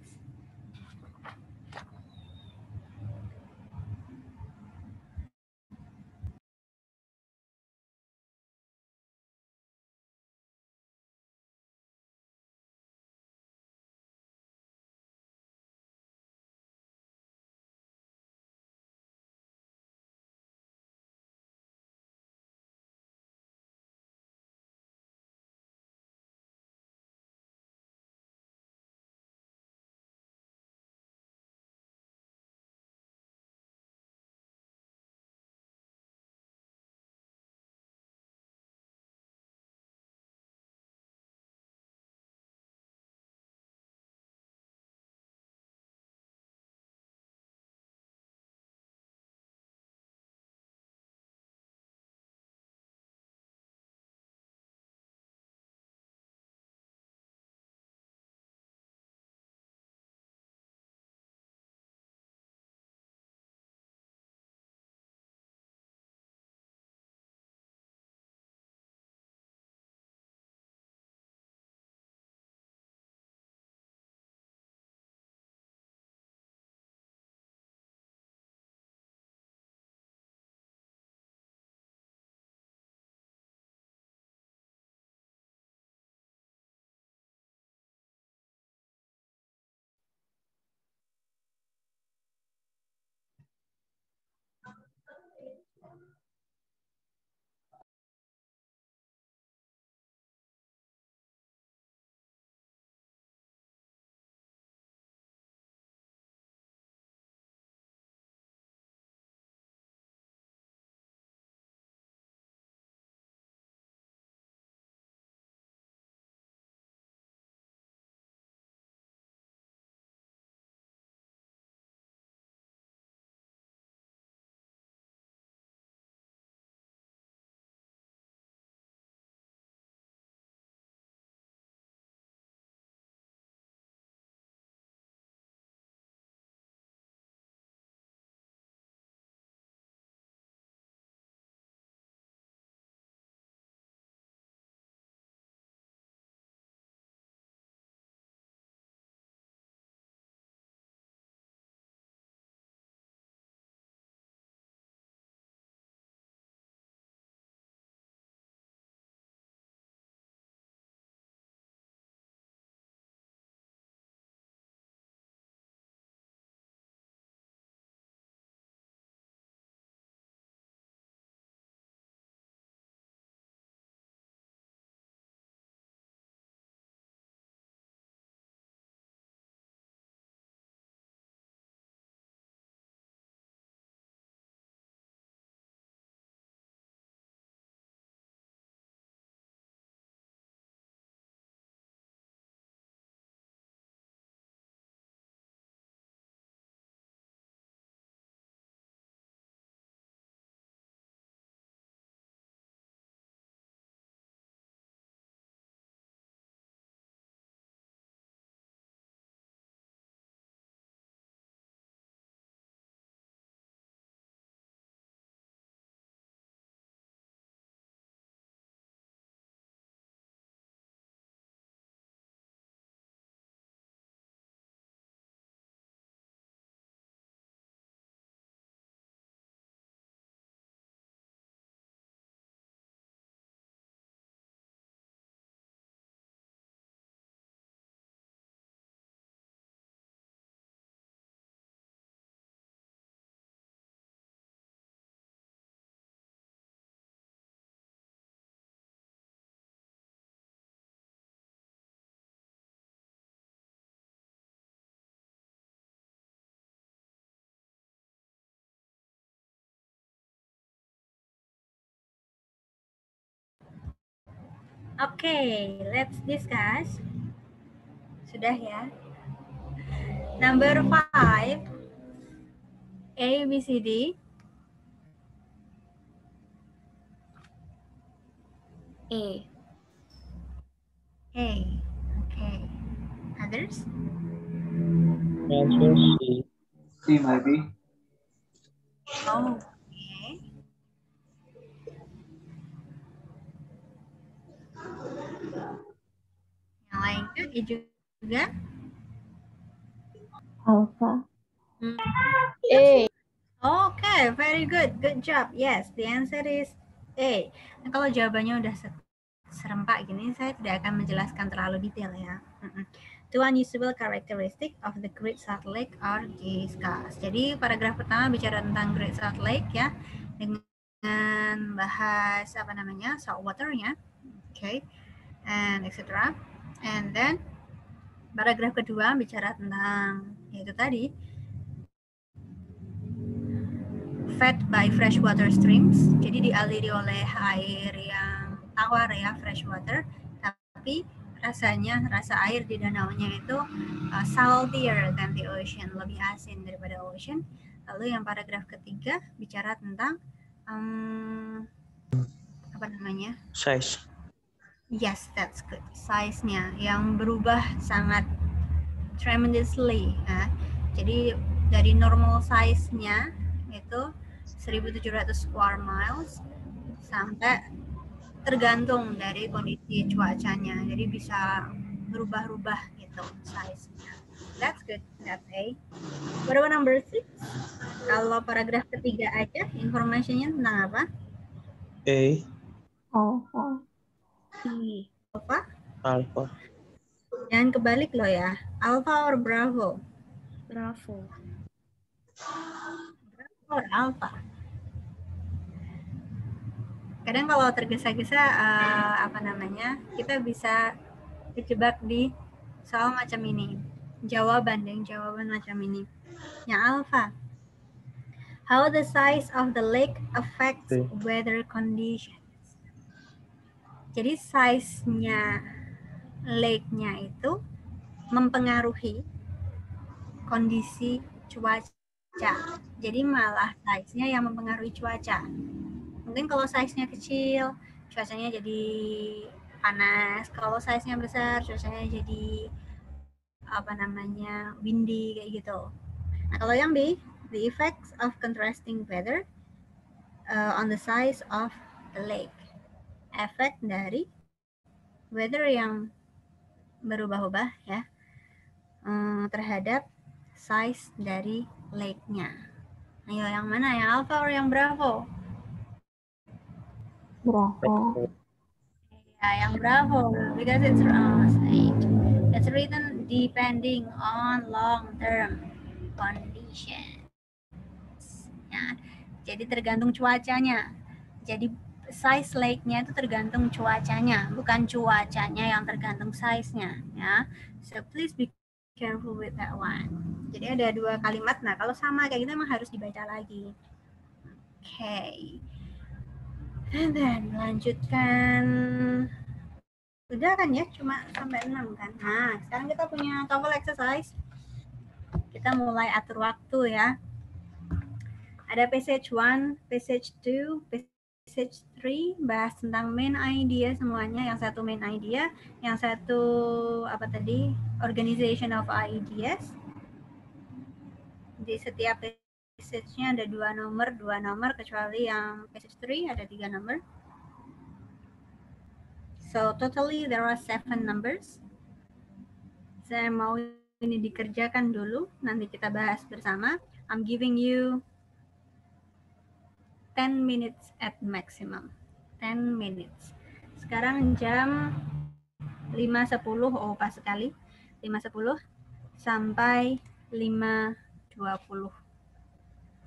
Okay, let's discuss. Sudah ya. Number 5, A, B, C, D. A. A. Okay. Others? My answer C. C maybe. Oh, okay. Yang lain juga? Alpha. Hmm. A. Okay, very good. Good job. Yes, the answer is A. Nah, kalau jawabannya udah serempak gini, saya tidak akan menjelaskan terlalu detail ya. Two unusual characteristic of the Great Salt Lake are discussed. Jadi paragraf pertama bicara tentang Great Salt Lake ya, dengan bahas apa namanya salt waternya, okay, and etc. And then paragraf kedua bicara tentang yaitu tadi fed by freshwater streams, jadi dialiri oleh air yang tawar ya, freshwater, tapi rasa air di danaunya itu saltier than the ocean, lebih asin daripada ocean. Lalu yang paragraf ketiga bicara tentang apa namanya? Size. Yes, that's good. Size-nya yang berubah sangat tremendously ya. Jadi dari normal size-nya itu 1.700 square miles sampai tergantung dari kondisi cuacanya. Jadi bisa berubah-ubah gitu size-nya. That's good. That's A. What about number 6? Kalau paragraf ketiga aja, informasinya tentang apa? A. Alpha. B. Alpha? Alpha. Jangan kebalik loh ya. Alpha or Bravo? Bravo. Bravo or Alpha? Kadang kalau tergesa-gesa apa namanya, kita bisa terjebak di soal macam ini. Jawaban macam ini. Yang Alpha. How the size of the lake affects Okay. weather conditions. Jadi size-nya lake-nya itu mempengaruhi kondisi cuaca. Jadi malah size-nya yang mempengaruhi cuaca. Mungkin kalau size-nya kecil, cuacanya jadi panas. Kalau size-nya besar, cuacanya jadi apa namanya windy kayak gitu. Nah kalau yang B, the effects of contrasting weather on the size of the lake. Efek dari weather yang berubah-ubah ya terhadap size dari lake-nya. Ayo yang mana? Yang Alpha or yang Bravo? Bravo. Ya, yang Bravo because it's written depending on long-term conditions. Ya, jadi tergantung cuacanya. Jadi size lake-nya itu tergantung cuacanya, bukan cuacanya yang tergantung size-nya. Ya, so please be careful with that one. Jadi ada dua kalimat. Nah, kalau sama kayak gitu emang harus dibaca lagi. Okay. And then lanjutkan. Udah kan ya, cuma sampai 6 kan. Nah, sekarang kita punya TOEFL exercise. Kita mulai atur waktu ya. Ada passage 1, passage 2, passage 3, bahas tentang main idea semuanya. Yang satu main idea, yang satu apa tadi? Organization of ideas. Di setiap passage-nya ada 2 nomor, kecuali yang passage 3 ada 3 nomor. So totally there are 7 numbers. Saya mau ini dikerjakan dulu, nanti kita bahas bersama. I'm giving you 10 minutes at maximum. 10 minutes. Sekarang jam 5.10, oh pas sekali. 5.10 sampai 5.20.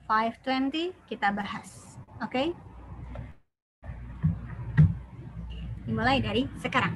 5.20 kita bahas. Oke? Okay? Dimulai dari sekarang.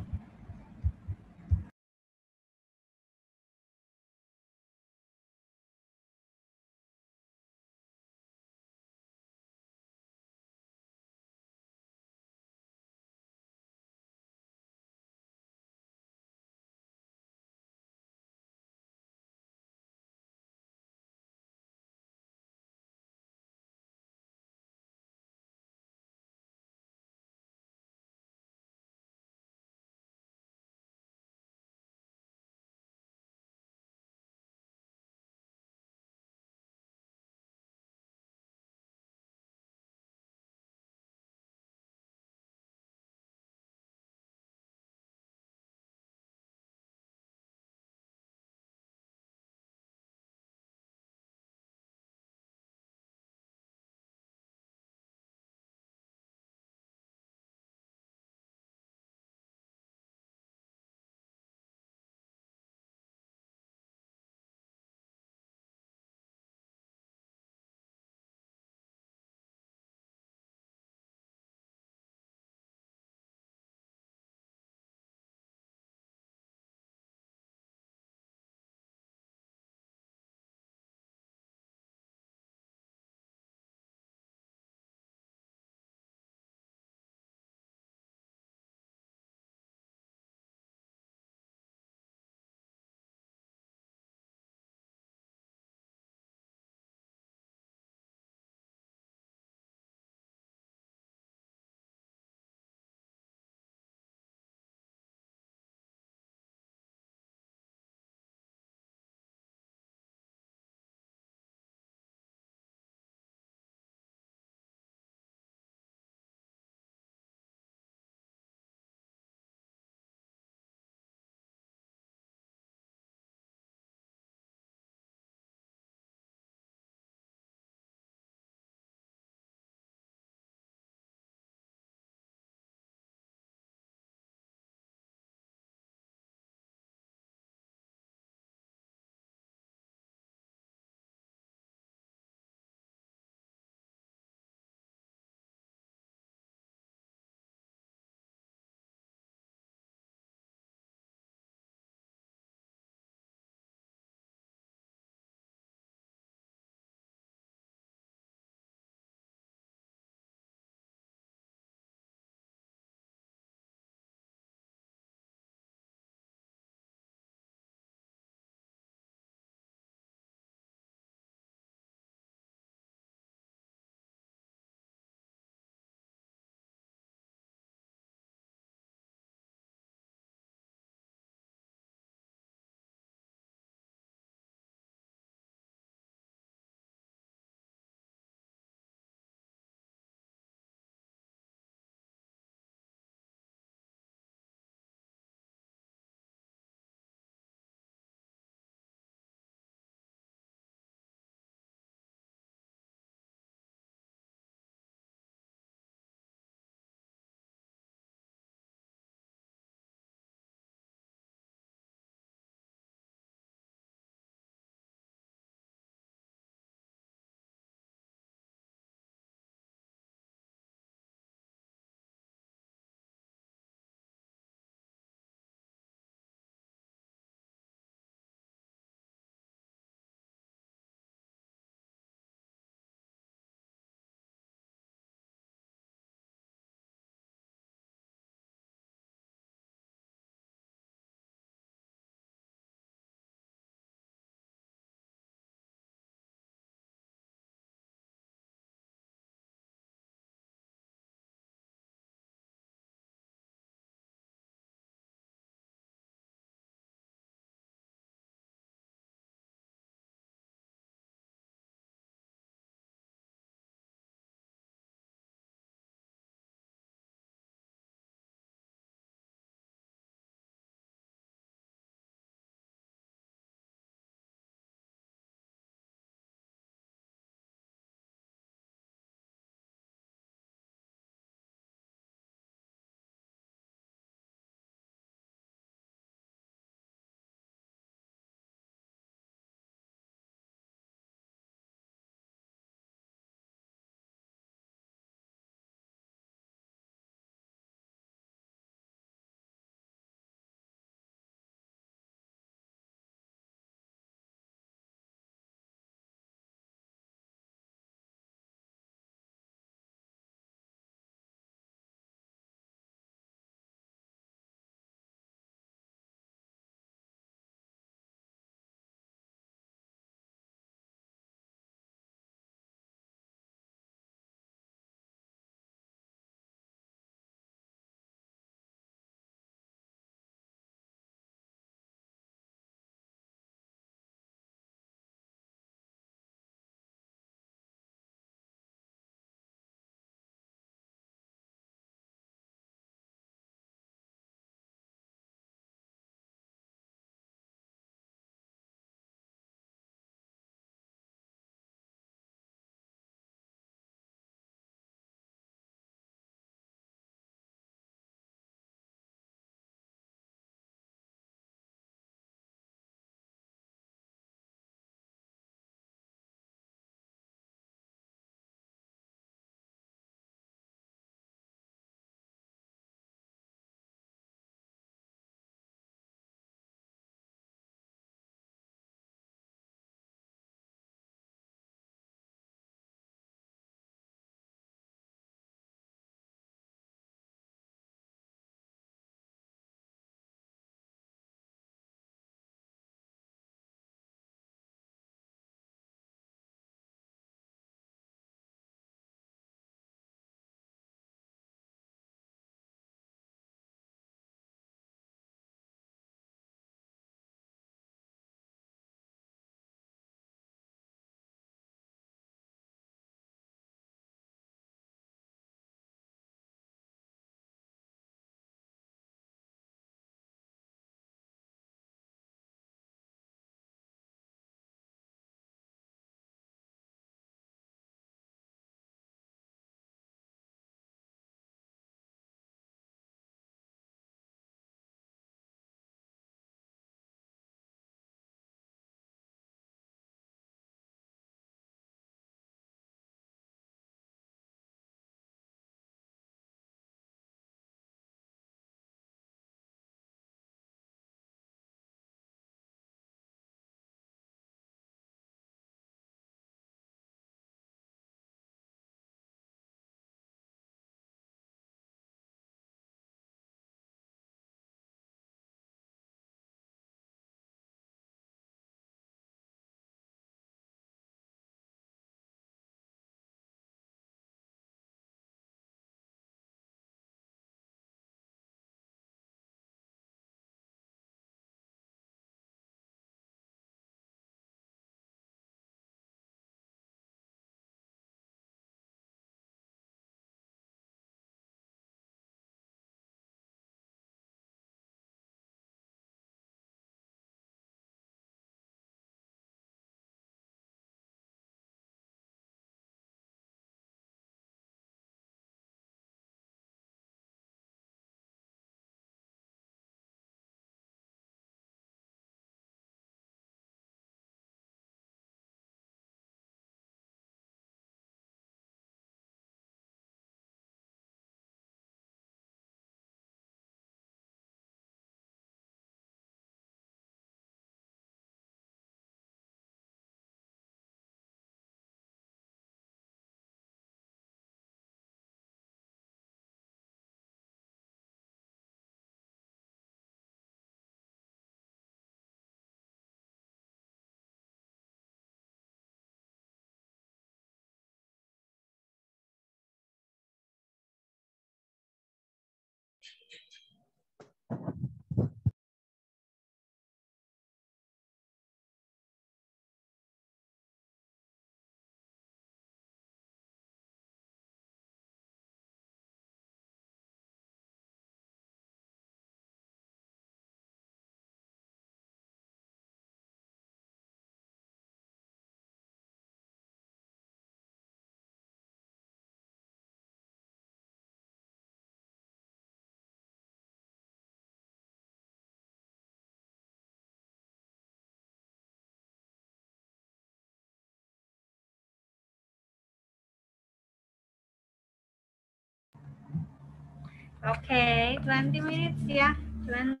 Okay, 20 minutes ya. 20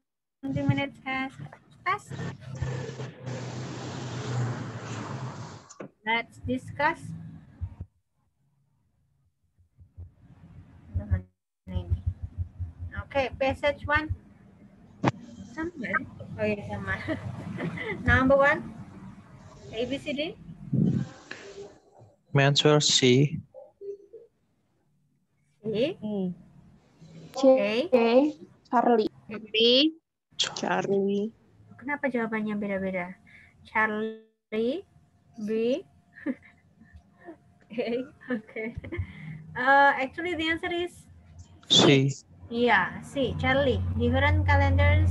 minutes has passed. Let's discuss. Okay, passage 1. Sama. Oh iya sama. Number 1. ABCD. Answer C. C. C. A. Charlie. Charlie. Kenapa jawabannya beda-beda? Charlie. B. A. Okay. Actually, the answer is C. Yeah, C. Charlie. Different calendars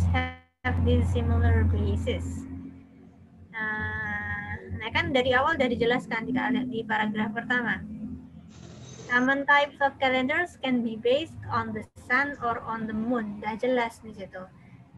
have these similar bases. Nah kan dari awal udah dijelaskan di paragraf pertama. Common types of calendars can be based on the sun or on the moon. Udah jelas di situ.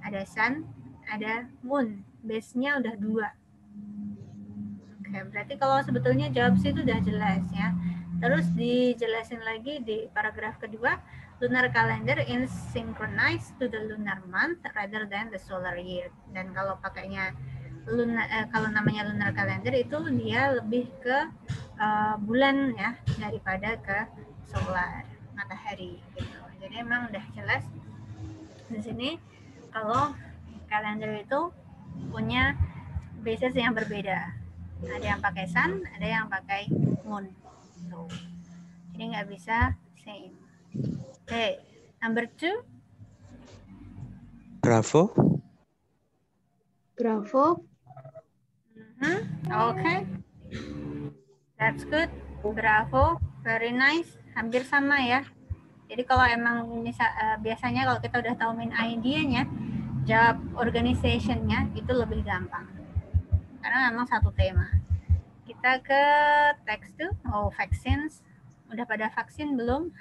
Ada sun, ada moon. Base-nya udah 2. Oke, berarti kalau sebetulnya jawab C itu udah jelas ya. Terus dijelasin lagi di paragraf kedua, lunar calendar is synchronized to the lunar month rather than the solar year. Dan kalau pakainya kalau namanya lunar calendar itu dia lebih ke bulan ya daripada ke solar, matahari gitu. Jadi emang udah jelas di sini kalau kalender itu punya basis yang berbeda. Ada yang pakai sun, ada yang pakai moon. Tuh. Jadi nggak bisa same. Okay, number 2. Bravo. Okay. That's good. Bravo. Very nice. Hampir sama ya. Jadi kalau emang biasanya kalau kita udah tahu main idea-nya, jawab organization-nya itu lebih gampang. Karena memang satu tema. Kita ke text 2. Oh, vaccines. Udah pada vaksin belum?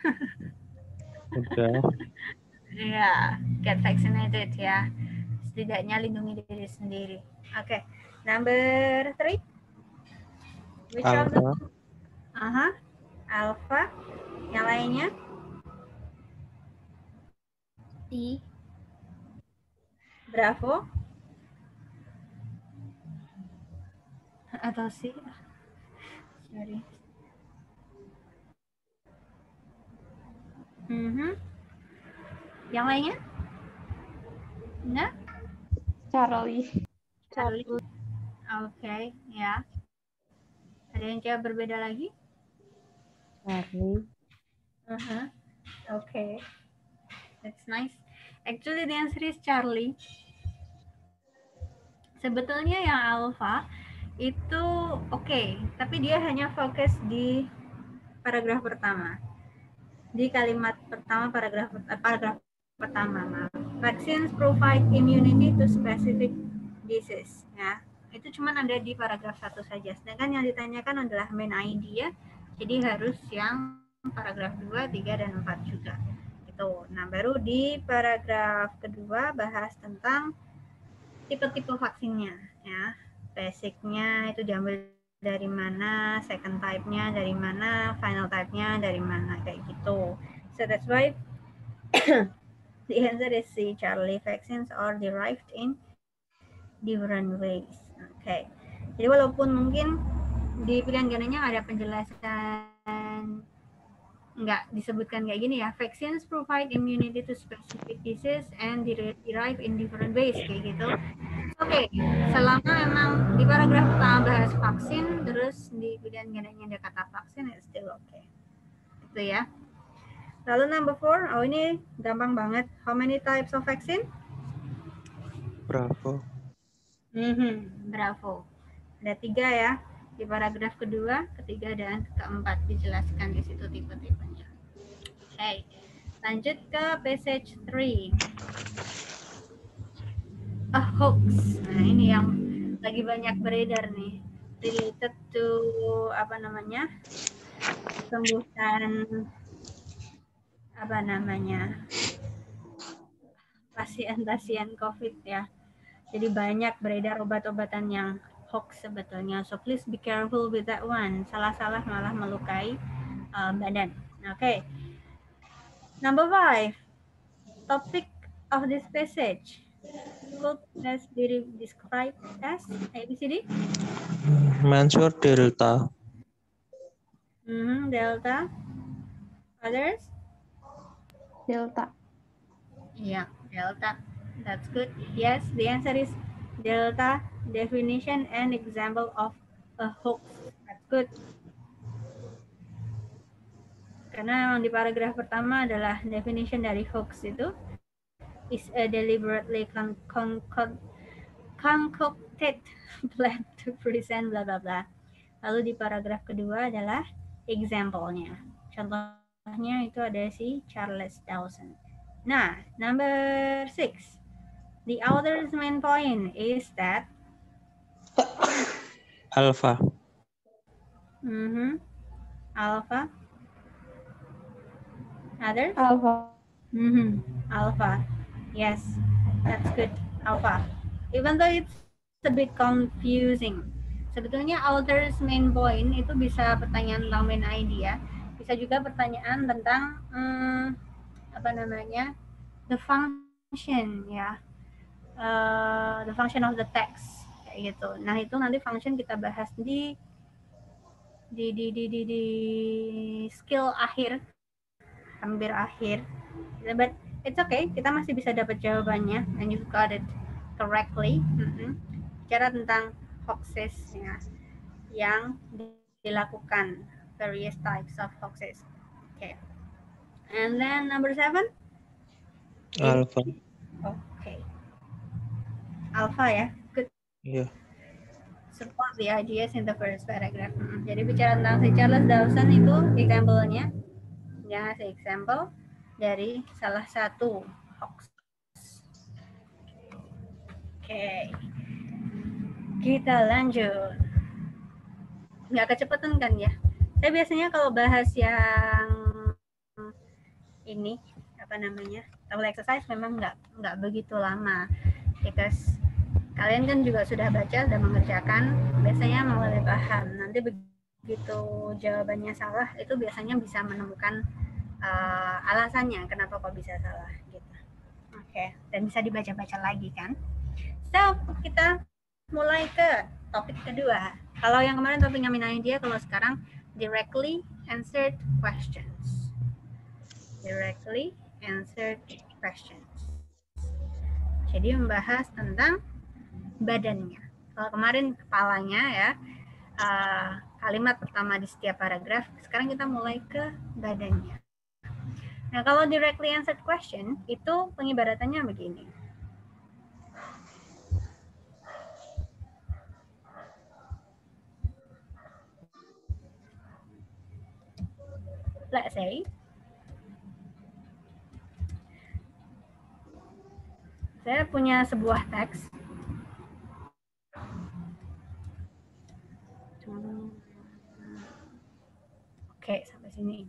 Udah. Ya, get vaccinated ya. Setidaknya lindungi diri sendiri. Oke. Number 3. Which of the Alpha. Yang lainnya? C. Bravo. Atau C? Sorry. Yang lainnya? Enggak? Charlie. Oke, ya. Ada yang jawab berbeda lagi? Charlie. Okay. That's nice. Actually, the answer is Charlie. Sebetulnya yang alpha itu oke, tapi dia hanya fokus di paragraf pertama. Di kalimat pertama paragraf pertama. Vaccines provide immunity to specific disease. Ya, itu cuma ada di paragraf 1 saja. Sedangkan yang ditanyakan adalah main idea, jadi harus yang paragraf 2, 3, dan 4 juga. Gitu. Nah, baru di paragraf kedua bahas tentang tipe-tipe vaksinnya. Ya, basicnya itu diambil dari mana, second type-nya dari mana, final type-nya dari mana, kayak gitu. So that's why the answer is C. Charlie. Vaccines are derived in different ways. Okay. Jadi walaupun mungkin di pilihan gandanya ada penjelasan nggak disebutkan kayak gini ya, vaccines provide immunity to specific disease and derive in different ways kayak gitu. Oke, selama memang di paragraf pertama bahas vaksin, terus di pilihan gandanya ada kata vaksin, it's still okay. Itu ya. Lalu number 4, oh ini gampang banget. How many types of vaccine? Bravo. Bravo. Ada 3 ya. Di paragraf kedua, ketiga, dan keempat dijelaskan di situ tipe-tipenya. Oke, lanjut ke passage 3. A hoax. Nah ini yang lagi banyak beredar nih. Related to apa namanya? Kesembuhan apa namanya? Pasien-pasien COVID ya. Jadi banyak beredar obat-obatan yang hoax sebetulnya. So please be careful with that one. Salah-salah malah melukai badan. Oke. Number 5. topic of this passage could best be described as ABCD? Mansur delta. Delta. Others? Delta. Yeah, delta. That's good. Yes, the answer is delta, definition and example of a hoax. That's good. Karena yang di paragraf pertama adalah definition dari hoax itu is a deliberately concocted plan to present bla bla bla. Lalu di paragraf kedua adalah example-nya. Contohnya itu ada si Charles Dawson. Nah, number 6. The author's main point is that Alpha. Alpha. Others? Alpha. Alpha. Yes, that's good. Alpha. Even though it's a bit confusing. Sebetulnya author's main point itu bisa pertanyaan tentang main idea, bisa juga pertanyaan tentang the function ya, the function of the text kayak gitu. Nah itu nanti function kita bahas di skill akhir, hampir akhir. But it's okay, kita masih bisa dapat jawabannya, and you've got it correctly. Bicara tentang hoaxes ya, yang dilakukan, various types of hoaxes. Okay. And then number 7. Alpha. Okay. Alpha ya, good. Yeah. Support the ideas in the first paragraph. Jadi bicara tentang si Charles Dawson itu example-nya, ya si example dari salah satu hoax. Oke. Kita lanjut. Nggak kecepatan kan ya? Saya biasanya kalau bahas yang ini, table exercise memang nggak begitu lama. Because kalian kan juga sudah baca dan mengerjakan, biasanya mulai paham. Nanti begitu jawabannya salah, itu biasanya bisa menemukan alasannya kenapa kok bisa salah gitu. Oke, dan bisa dibaca-baca lagi kan. So, kita mulai ke topik kedua. Kalau yang kemarin topiknya main idea, kalau sekarang directly answered questions. Directly answered questions. Jadi membahas tentang badannya. Kalau kemarin kepalanya ya, kalimat pertama di setiap paragraf. Sekarang kita mulai ke badannya. Nah, kalau directly answered question itu pengibaratannya begini. Let's say saya punya sebuah teks. Oke, sampai sini.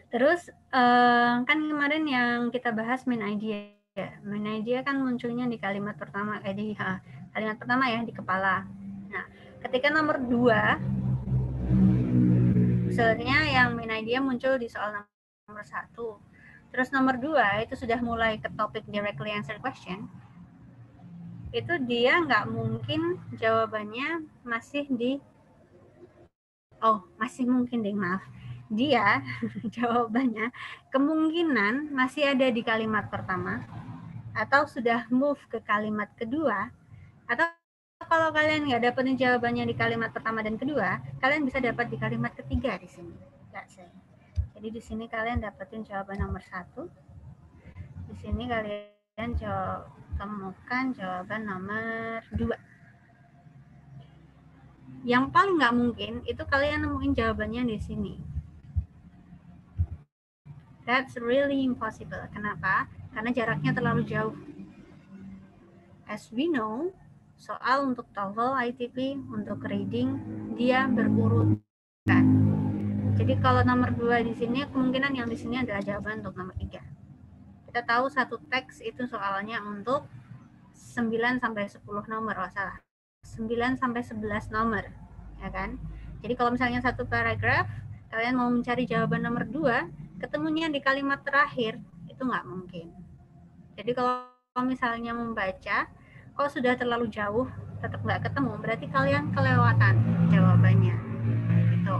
Terus kan kemarin yang kita bahas main idea. Main idea kan munculnya di kalimat pertama, kalimat pertama ya, di kepala. Nah, ketika nomor 2, misalnya yang main idea muncul di soal nomor 1. Terus nomor 2 itu sudah mulai ke topik directly answer question. Itu dia nggak mungkin jawabannya masih mungkin deh, maaf. Dia jawabannya kemungkinan masih ada di kalimat pertama, atau sudah move ke kalimat kedua, atau kalau kalian nggak dapetin jawabannya di kalimat pertama dan kedua, kalian bisa dapat di kalimat ketiga di sini. Jadi di sini kalian dapetin jawaban nomor 1. Di sini kalian temukan jawaban nomor 2. Yang paling nggak mungkin itu kalian nemuin jawabannya di sini. That's really impossible. Kenapa? Karena jaraknya terlalu jauh. As we know, soal untuk TOEFL, ITP, untuk reading, dia berurutan. Jadi kalau nomor 2 di sini, kemungkinan yang di sini adalah jawaban untuk nomor 3. Kita tahu satu teks itu soalnya untuk 9-10 nomor, 9-11 nomor, ya kan? Jadi kalau misalnya satu paragraf, kalian mau mencari jawaban nomor 2, ketemunya di kalimat terakhir, itu nggak mungkin. Jadi kalau misalnya membaca, kalau sudah terlalu jauh tetap nggak ketemu, berarti kalian kelewatan jawabannya. Gitu.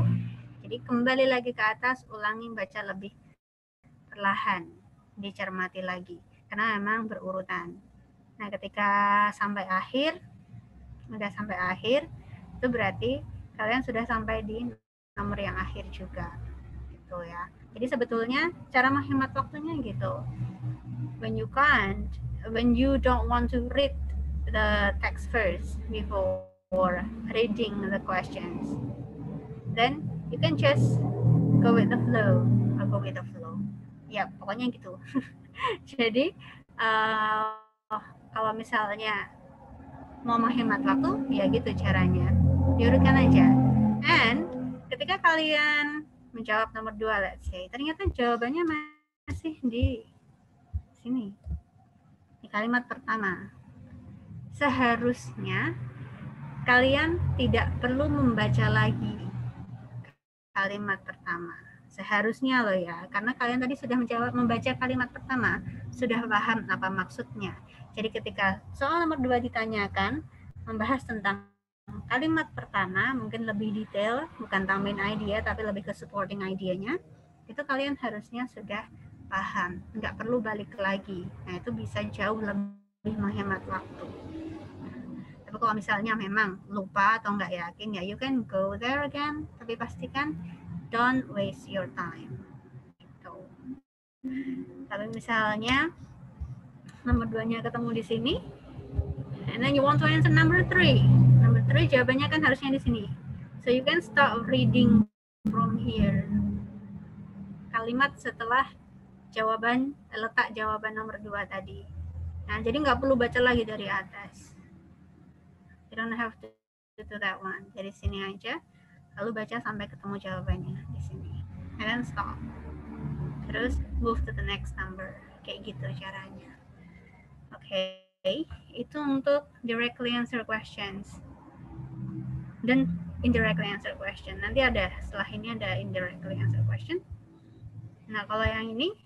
Jadi kembali lagi ke atas, ulangi baca lebih perlahan, dicermati lagi, karena memang berurutan. Nah, ketika sampai akhir, itu berarti kalian sudah sampai di nomor yang akhir juga, gitu ya. Jadi sebetulnya cara menghemat waktunya gitu. When you don't want to read the text first before reading the questions, then you can just go with the flow. Ya, pokoknya gitu. Jadi kalau misalnya mau menghemat waktu, ya gitu caranya. Diurutkan aja. And ketika kalian menjawab nomor 2, let's say, ternyata jawabannya masih di sini, di kalimat pertama. Seharusnya kalian tidak perlu membaca lagi kalimat pertama. Seharusnya loh ya, karena kalian tadi sudah membaca kalimat pertama, sudah paham apa maksudnya. Jadi ketika soal nomor 2 ditanyakan, membahas tentang kalimat pertama, mungkin lebih detail, bukan tambahin idea, tapi lebih ke supporting idenya, itu kalian harusnya sudah paham, nggak perlu balik lagi. Nah, itu bisa jauh lebih menghemat waktu. Tapi kalau misalnya memang lupa atau nggak yakin, ya you can go there again, tapi pastikan don't waste your time. Gitu. Tapi misalnya nomor 2-nya ketemu di sini, and then you want to answer number 3. Number 3 jawabannya kan harusnya di sini. So you can start reading from here. Kalimat setelah jawaban, letak jawaban nomor 2 tadi. Nah, jadi nggak perlu baca lagi dari atas. You don't have to do that one. Dari sini aja, lalu baca sampai ketemu jawabannya di sini. And then stop. Terus move to the next number. Kayak gitu caranya. Oke, itu untuk directly answer questions. Dan indirectly answer question. Nanti ada, setelah ini ada indirectly answer question. Nah, kalau yang ini,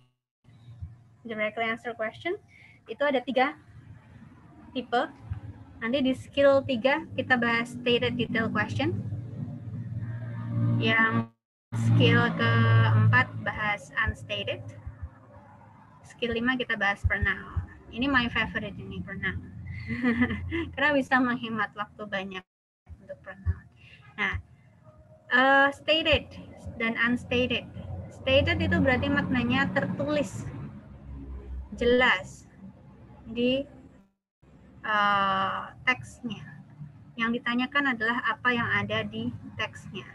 directly answer question, itu ada 3 tipe. Nanti di skill 3 kita bahas stated detail question. Yang skill ke-4 bahas unstated. Skill 5 kita bahas pronoun. Ini my favorite ini, pronoun. Karena bisa menghemat waktu banyak untuk pronoun. Nah, stated dan unstated. Stated itu berarti maknanya tertulis, jelas di teksnya. Yang ditanyakan adalah apa yang ada di teksnya.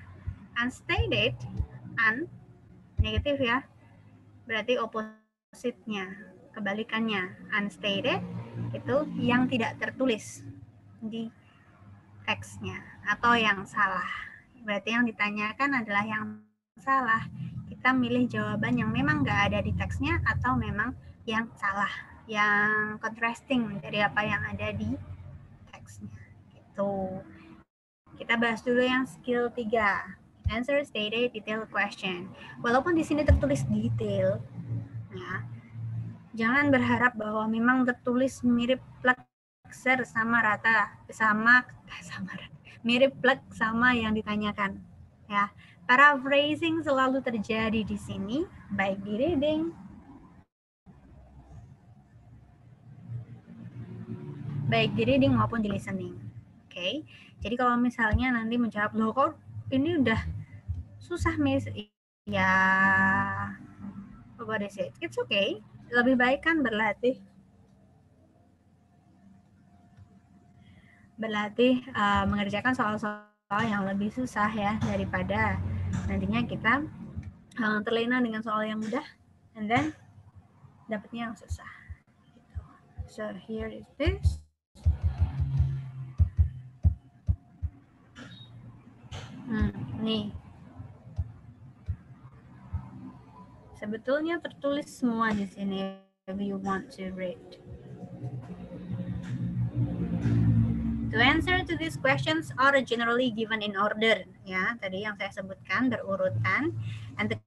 Unstated, negatif ya, berarti opposite-nya, kebalikannya. Unstated itu yang tidak tertulis di teksnya atau yang salah. Berarti yang ditanyakan adalah yang salah. Kita milih jawaban yang memang nggak ada di teksnya atau memang yang salah, yang contrasting dari apa yang ada di teksnya. Gitu. Kita bahas dulu yang skill 3. Answer stated detail question. Walaupun di sini tertulis detail, ya, jangan berharap bahwa memang tertulis mirip plexer sama rata, mirip plek sama yang ditanyakan. Ya, paraphrasing selalu terjadi di sini, baik di reading, maupun di listening. Oke, jadi kalau misalnya nanti menjawab, loh kok ini udah susah Miss, ya what is it? It's okay. Lebih baik kan berlatih mengerjakan soal-soal yang lebih susah ya, daripada nantinya kita terlena dengan soal yang mudah and then dapatnya yang susah. So here is this. Nih. Sebetulnya tertulis semua di sini if you want to read. To answer to these questions are generally given in order, ya, tadi yang saya sebutkan berurutan, and the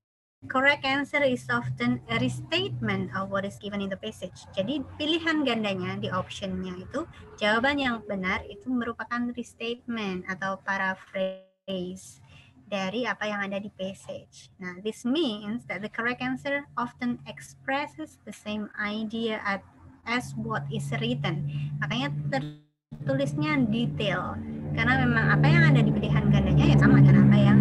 correct answer is often a restatement of what is given in the passage. Jadi pilihan gandanya di optionnya itu, jawaban yang benar itu merupakan restatement atau paraphrase dari apa yang ada di passage. Nah, this means that the correct answer often expresses the same idea as what is written. Makanya tertulisnya detail, karena memang apa yang ada di pilihan gandanya ya sama dengan apa yang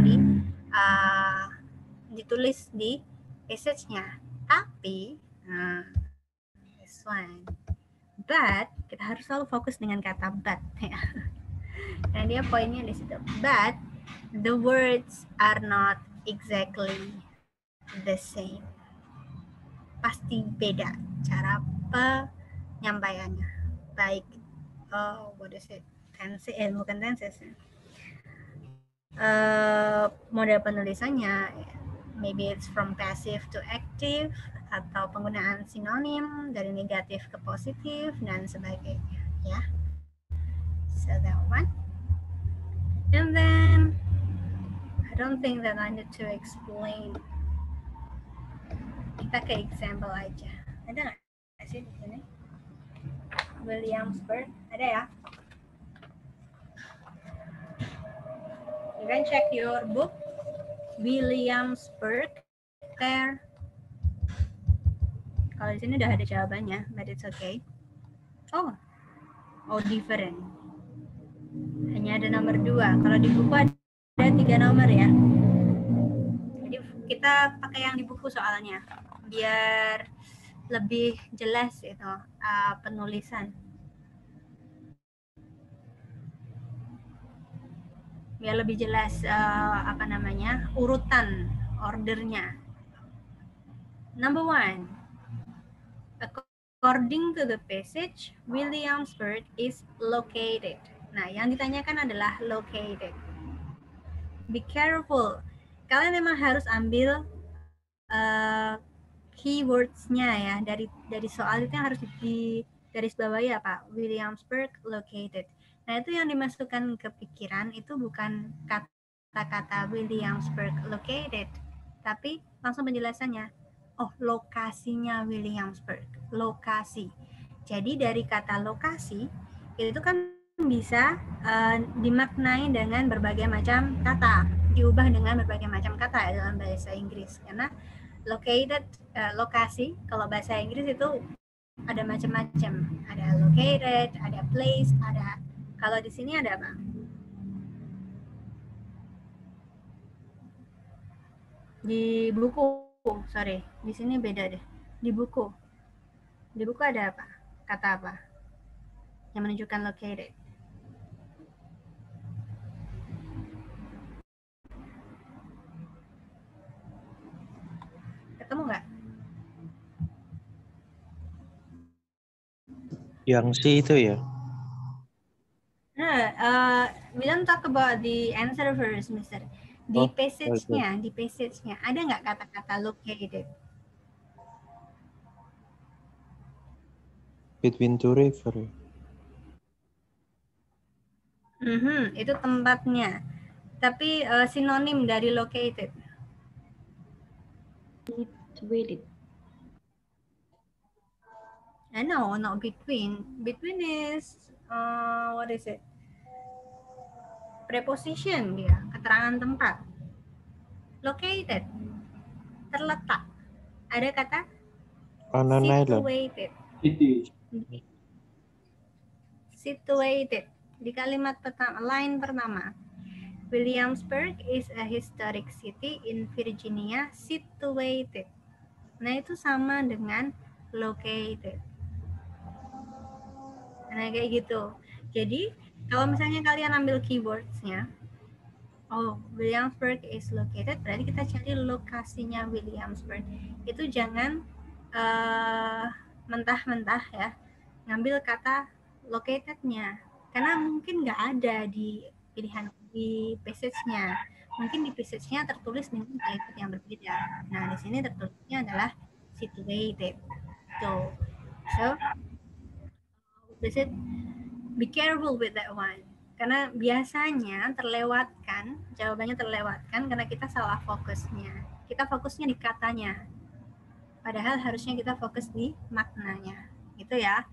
ditulis di passage-nya. Tapi, this one. But, kita harus selalu fokus dengan kata but. Ya. Dan dia poinnya di situ. But, the words are not exactly the same. Pasti beda cara penyampaiannya. Baik, what is it? Tense, bukan tenses. Model penulisannya, maybe it's from passive to active, atau penggunaan sinonim dari negatif ke positif, dan sebagainya. Ya. So that one. And then, I don't think that I need to explain. Kita ke example aja. Ada nggak sih di sini? Williamsburg, ada ya? You can check your book. Williamsburg there. Kalau di sini udah ada jawabannya, but it's okay. Oh, different. Hanya ada nomor 2. Kalau di buku ada 3 nomor ya. Jadi kita pakai yang di buku soalnya, biar lebih jelas itu penulisan. Biar lebih jelas urutan ordernya. Number 1, according to the passage, Williamsburg is located. Nah, yang ditanyakan adalah located. Be careful. Kalian memang harus ambil keywords-nya ya, dari soal itu yang harus di garis bawahi apa? Williamsburg located. Nah, itu yang dimasukkan ke pikiran itu bukan kata-kata Williamsburg located, tapi langsung penjelasannya. Oh, lokasinya Williamsburg, lokasi. Jadi dari kata lokasi itu kan bisa dimaknai dengan berbagai macam kata, diubah dengan berbagai macam kata dalam bahasa Inggris. Karena located, lokasi, kalau bahasa Inggris itu ada macam-macam. Ada located, ada place, ada. Kalau di sini ada apa? Di buku, sorry, di sini beda deh. Di buku ada apa? Kata apa? Yang menunjukkan located. Ketemu nggak? Yang C itu ya? We don't talk about the answer first, Mister. Di passage-nya, ada nggak kata-kata located? Between two river. Itu tempatnya. Tapi sinonim dari located. Situated. No, not between. Between is what is it? Preposition dia, keterangan tempat. Located, terletak. Ada kata situated. Situated di kalimat pertama, line pertama. Williamsburg is a historic city in Virginia situated. Nah, itu sama dengan located. Nah, kayak gitu. Jadi, kalau misalnya kalian ambil keywords-nya, Williamsburg is located, berarti kita cari lokasinya Williamsburg. Itu jangan mentah-mentah ya, ngambil kata located-nya. Karena mungkin nggak ada di pilihan di passage-nya. Mungkin di passage-nya tertulis dengan kalimat yang berbeda. Nah, di sini tertulisnya adalah situated. So be careful with that one. Karena biasanya jawabannya terlewatkan karena kita salah fokusnya. kita fokusnya di katanya. Padahal harusnya kita fokus di maknanya. Gitu ya.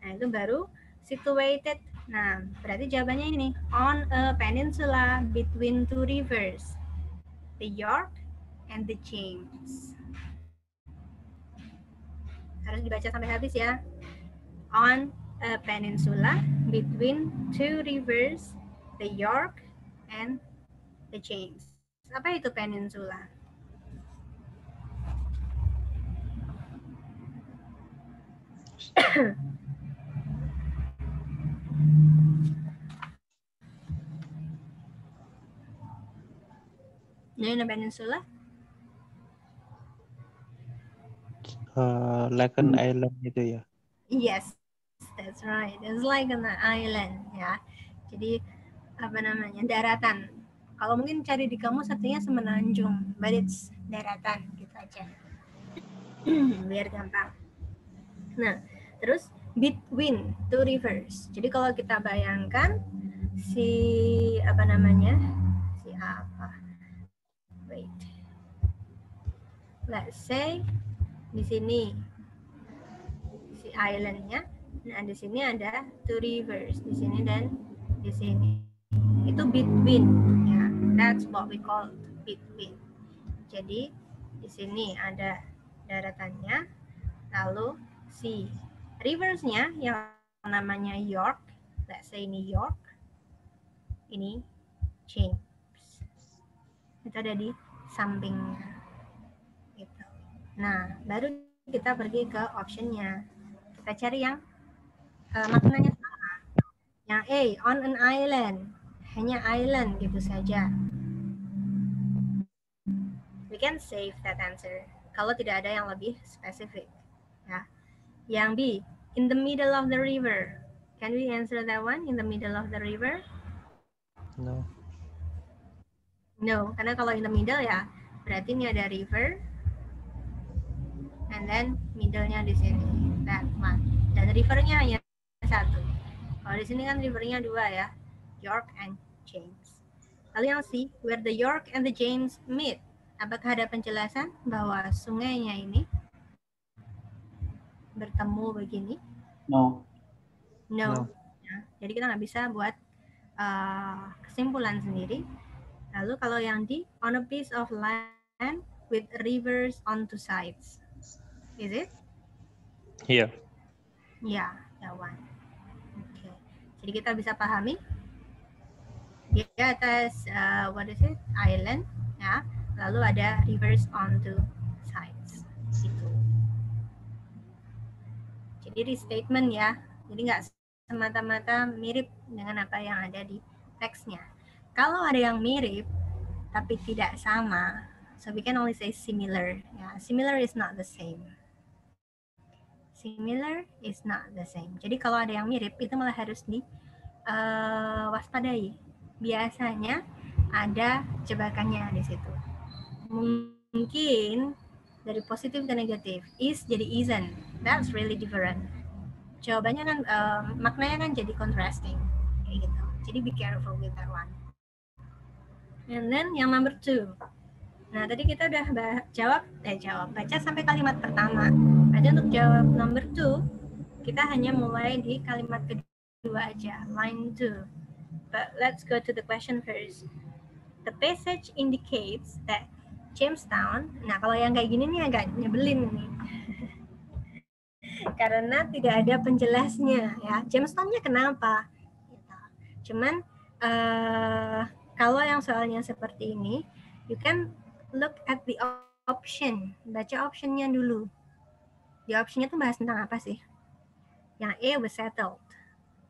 Nah, itu baru situated. Nah, berarti jawabannya ini. On a peninsula between two rivers, the York and the James. Harus dibaca sampai habis ya. On a peninsula between two rivers, the York and the James. Apa itu peninsula? Ini peninsula? Like an island itu ya. Yes, that's right. It's like an island ya. Jadi apa namanya, daratan. Kalau mungkin cari di kamus artinya semenanjung, but it's daratan gitu aja. Biar gampang. Nah, terus between two rivers. Jadi kalau kita bayangkan si apa namanya, wait, let's say di sini si islandnya, nah di sini ada two rivers, di sini dan di sini. Itu between, ya. That's what we call between. Jadi di sini ada daratannya, lalu si riversnya yang namanya York, let's say ini York, ini James. Itu ada di sampingnya. Gitu. Nah, baru kita pergi ke optionnya. Kita cari yang maknanya sama. Yang A, on an island. Hanya island gitu saja. We can save that answer. Kalau tidak ada yang lebih spesifik. Ya. Yang B, in the middle of the river. Can we answer that one? In the middle of the river? No. No, karena kalau in the middle ya, berarti ini ada river, and then middle-nya di sini, that one. Dan rivernya hanya satu. Kalau di sini kan rivernya dua ya, York and James. Lalu yang C, where the York and the James meet. Apakah ada penjelasan bahwa sungainya ini bertemu begini? No. No. Ya, jadi kita nggak bisa buat kesimpulan sendiri. Lalu kalau yang D, on a piece of land with rivers on two sides. Is it? Iya. Ya, that one. Okay. Jadi kita bisa pahami di atas what is it? Island, ya. Lalu ada rivers on two sides. Gitu. Jadi restatement ya. Jadi nggak semata-mata mirip dengan apa yang ada di teksnya. Kalau ada yang mirip tapi tidak sama, so we can only say similar. Ya, similar is not the same. Similar is not the same. Jadi kalau ada yang mirip itu malah harus diwaspadai. Biasanya ada jebakannya di situ. Mungkin dari positif ke negatif, is jadi isn't. That's really different. Jawabannya kan maknanya kan jadi contrasting kayak gitu. Jadi be careful with that one. And then yang number 2. Nah, tadi kita udah baca sampai kalimat pertama. Berarti untuk jawab number 2, kita hanya mulai di kalimat kedua aja, line 2. But let's go to the question first. The passage indicates that Jamestown, nah kalau yang kayak gini nih agak nyebelin nih. Karena tidak ada penjelasnya ya. Jamestown-nya kenapa? Cuman kalau yang soalnya seperti ini, you can look at the option. Baca optionnya dulu. Di optionnya tuh bahas tentang apa sih? Yang A was settled.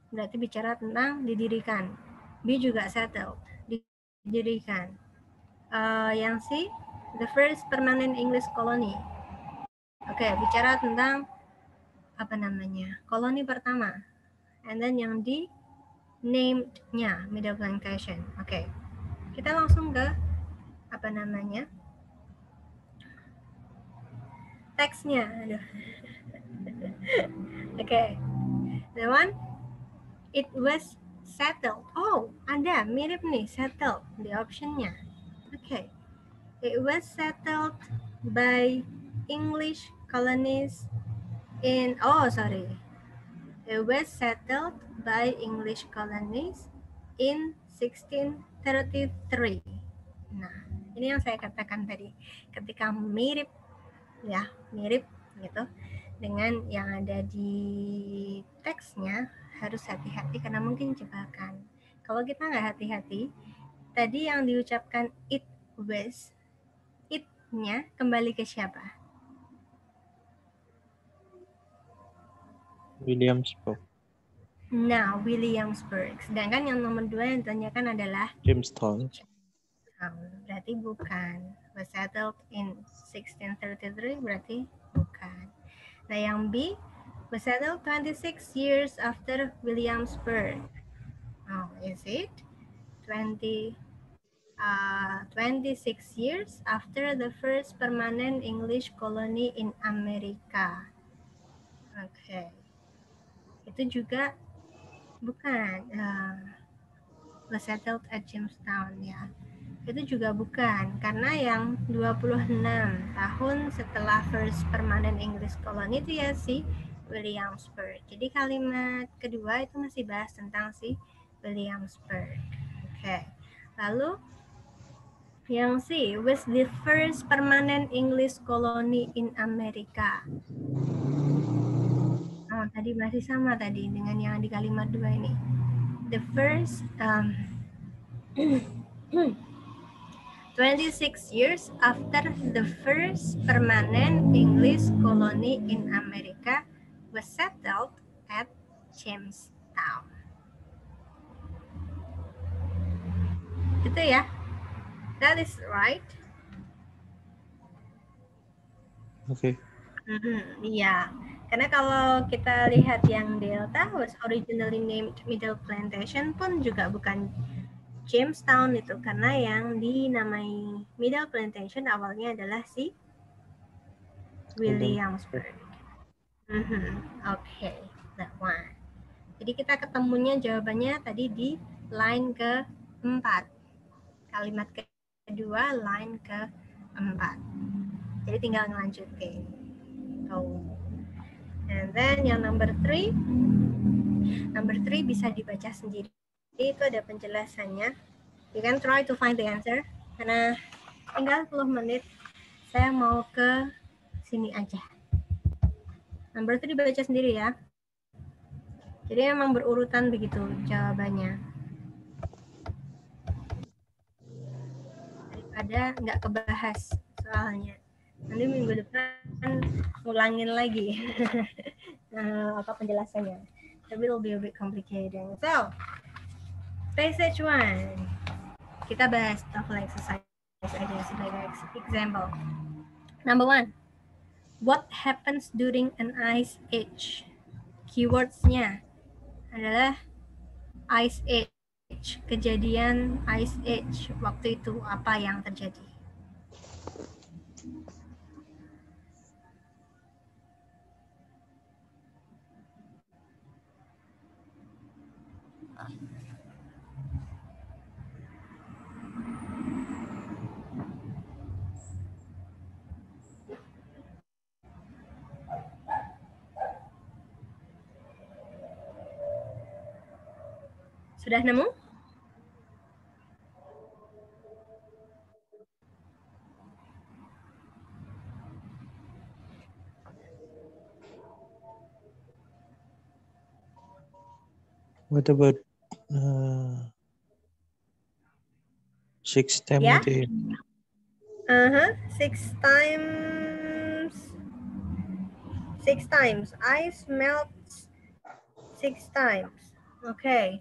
Berarti bicara tentang didirikan. B juga settled. Didirikan. Yang C, the first permanent English colony. Oke, bicara tentang apa namanya? Koloni pertama. And then yang D, named-nya, middle blank question. Oke. Kita langsung ke apa namanya? Teksnya. Aduh. Oke. The one, it was settled. Oh, ada mirip nih, settled di optionnya. Oke. It was settled by English colonies in, It was settled by English colonies in 1633. Nah, ini yang saya katakan tadi. Ketika mirip gitu dengan yang ada di teksnya, harus hati-hati karena mungkin jebakan. Kalau kita nggak hati-hati, tadi yang diucapkan it was, it-nya kembali ke siapa? Williamsburg. Nah, Williamsburg. Sedangkan yang nomor 2 yang ditanyakan adalah Jamestown. Berarti bukan. Was settled in 1633 berarti bukan. Nah, yang B, was settled 26 years after Williamsburg. Oh, is it? 26 years after the first permanent English colony in America. Oke. Itu juga bukan. Was settled at Jamestown ya. Itu juga bukan, karena yang 26 tahun setelah first permanent English colony itu ya si Williamsburg. Jadi kalimat kedua itu masih bahas tentang si Williamsburg. Oke. Lalu yang C, was the first permanent English colony in America. Oh, tadi masih sama tadi dengan yang di kalimat 2 ini. The first 26 years after the first permanent English colony in America was settled at Jamestown. Itu ya. That is right. Oke. Iya. Karena kalau kita lihat yang Delta was originally named Middle Plantation pun juga bukan Jamestown itu, karena yang dinamai Middle Plantation awalnya adalah si Williamsburg. Oke, that one. Jadi kita ketemunya jawabannya tadi di line ke-4. Kalimat kedua line ke-4. Jadi tinggal ngelanjutin. And then yang number 3 bisa dibaca sendiri. Itu ada penjelasannya. You can try to find the answer. Karena tinggal 10 menit. Saya mau ke sini aja. Number 3 baca sendiri ya. Jadi memang berurutan begitu jawabannya. Daripada nggak kebahas soalnya. Nanti minggu depan ngulangin lagi apa penjelasannya. It will be a bit complicated. So, passage 1. Kita bahas TOEFL exercise aja sebagai example. Number 1. What happens during an ice age? Keywords-nya adalah ice age. Kejadian ice age. Waktu itu apa yang terjadi? Sudah nemu? What about 6 times Ya? itu ya? 6 times. Ice melts 6 times. Okay.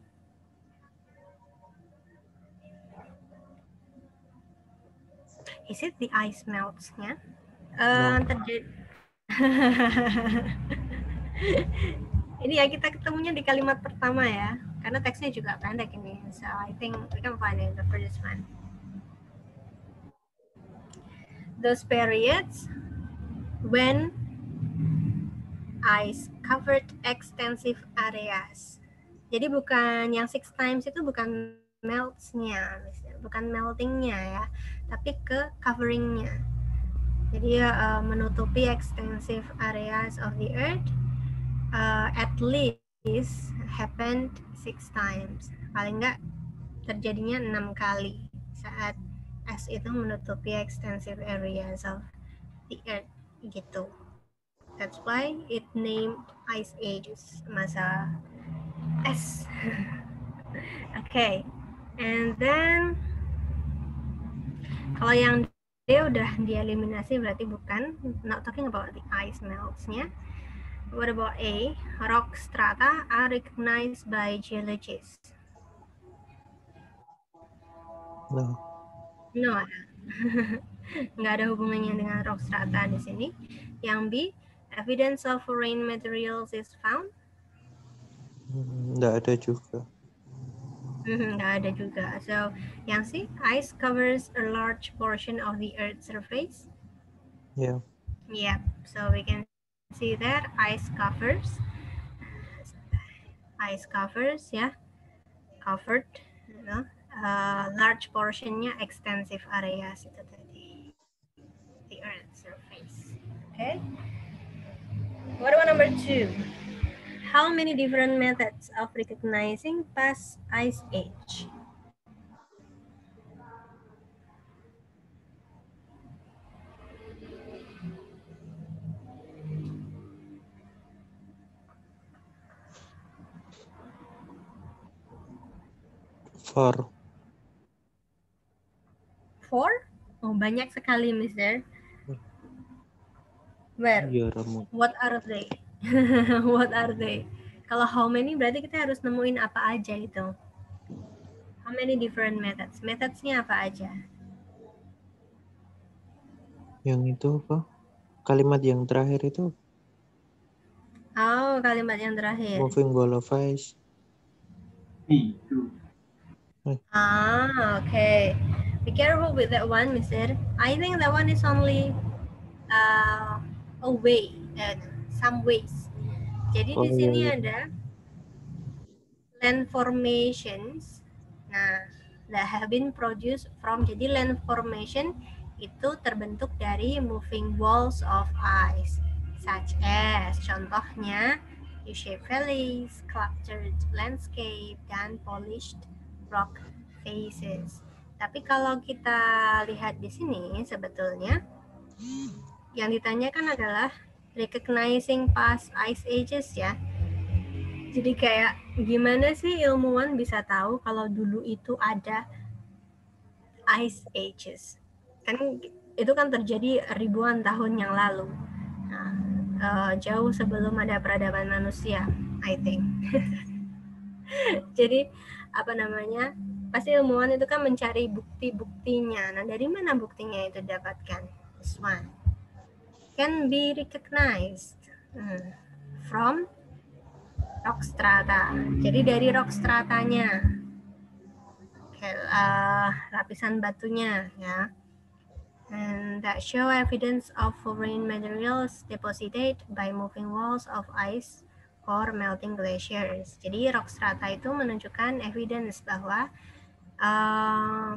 Is it the ice melts-nya? No. Terjadi. Ini ya kita ketemunya di kalimat pertama ya. Karena teksnya juga pendek ini. So I think we can find it in the first one. Those periods when ice covered extensive areas. Jadi bukan yang 6 times itu bukan melts-nya, bukan melting-nya ya, tapi ke covering-nya. Jadi menutupi extensive areas of the earth at least happened 6 times. Paling enggak terjadinya 6 kali saat es itu menutupi extensive areas of the earth gitu. That's why it named ice ages, masa es. Okay, and then kalau yang D udah dieliminasi berarti bukan, not talking about the ice melts-nya. What about A? Rock strata are recognized by geologists. No. No, nggak ada hubungannya dengan rock strata di sini. Yang B, evidence of foreign materials is found. Nggak ada juga. Nggak ada juga. So, yang C, ice covers a large portion of the Earth's surface. Yeah. Yeah, so we can see that ice covers, yeah, covered, you know, large portionnya extensive areas itu tadi, the Earth's surface. Okay. What about number 2? How many different methods of recognizing past ice age? Four. 4? Oh, banyak sekali, Mister. Where? Iya, Ramon. What are they? What are they? Kalau how many berarti kita harus nemuin apa aja itu. How many different methods? Methods-nya apa aja? Yang itu apa? Kalimat yang terakhir itu Oh, kalimat yang terakhir. moving wall of ice. Okay. Be careful with that one, Mister. I think that one is only a way, some ways. Jadi di sini ada land formations. Nah, that have been produced from, jadi land formation itu terbentuk dari moving walls of ice, such as contohnya U-shaped valleys, sculptured landscape, dan polished rock faces. Tapi kalau kita lihat di sini sebetulnya yang ditanyakan adalah recognizing past ice ages ya. Jadi kayak gimana sih ilmuwan bisa tahu kalau dulu itu ada ice ages? Kan itu kan terjadi ribuan tahun yang lalu. Nah, jauh sebelum ada peradaban manusia, I think. Jadi apa namanya? Pasti ilmuwan itu kan mencari bukti-buktinya. Nah, dari mana buktinya itu dapatkan? This one can be recognized from rock strata. Jadi dari rock stratanya, lapisan batunya ya. And that show evidence of foreign materials deposited by moving walls of ice or melting glaciers. Jadi rock strata itu menunjukkan evidence bahwa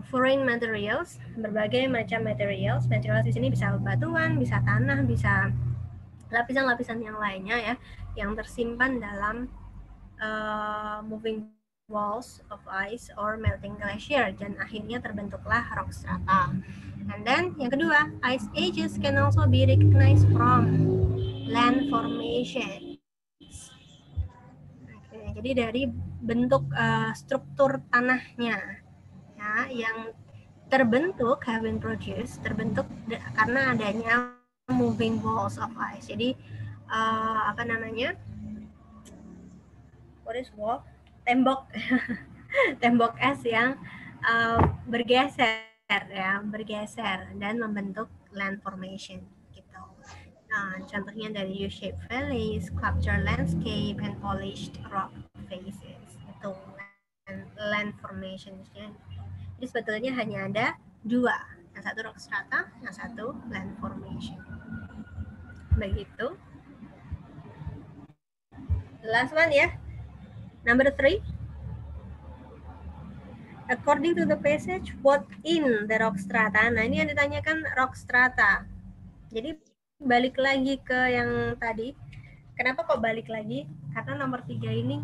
foreign materials, berbagai macam materials di sini bisa batuan, bisa tanah, bisa lapisan-lapisan yang lainnya ya, yang tersimpan dalam moving walls of ice or melting glacier, dan akhirnya terbentuklah rock strata. And then yang kedua, ice ages can also be recognized from land formation. Okay, jadi dari bentuk struktur tanahnya ya, yang terbentuk, have been produced, terbentuk karena adanya moving walls of ice. Jadi apa namanya? What is wall? Tembok, tembok es yang bergeser dan membentuk land formation gitu. Nah, contohnya dari U-shaped valleys, sculptured landscape, and polished rock faces. Itu land formation-nya. Jadi sebetulnya hanya ada dua, yang satu rock strata, yang satu land formation. Begitu. The last one ya. Number 3. According to the passage, what in the rock strata? Nah, ini yang ditanyakan rock strata. Jadi balik lagi ke yang tadi. Kenapa kok balik lagi? Karena nomor 3 ini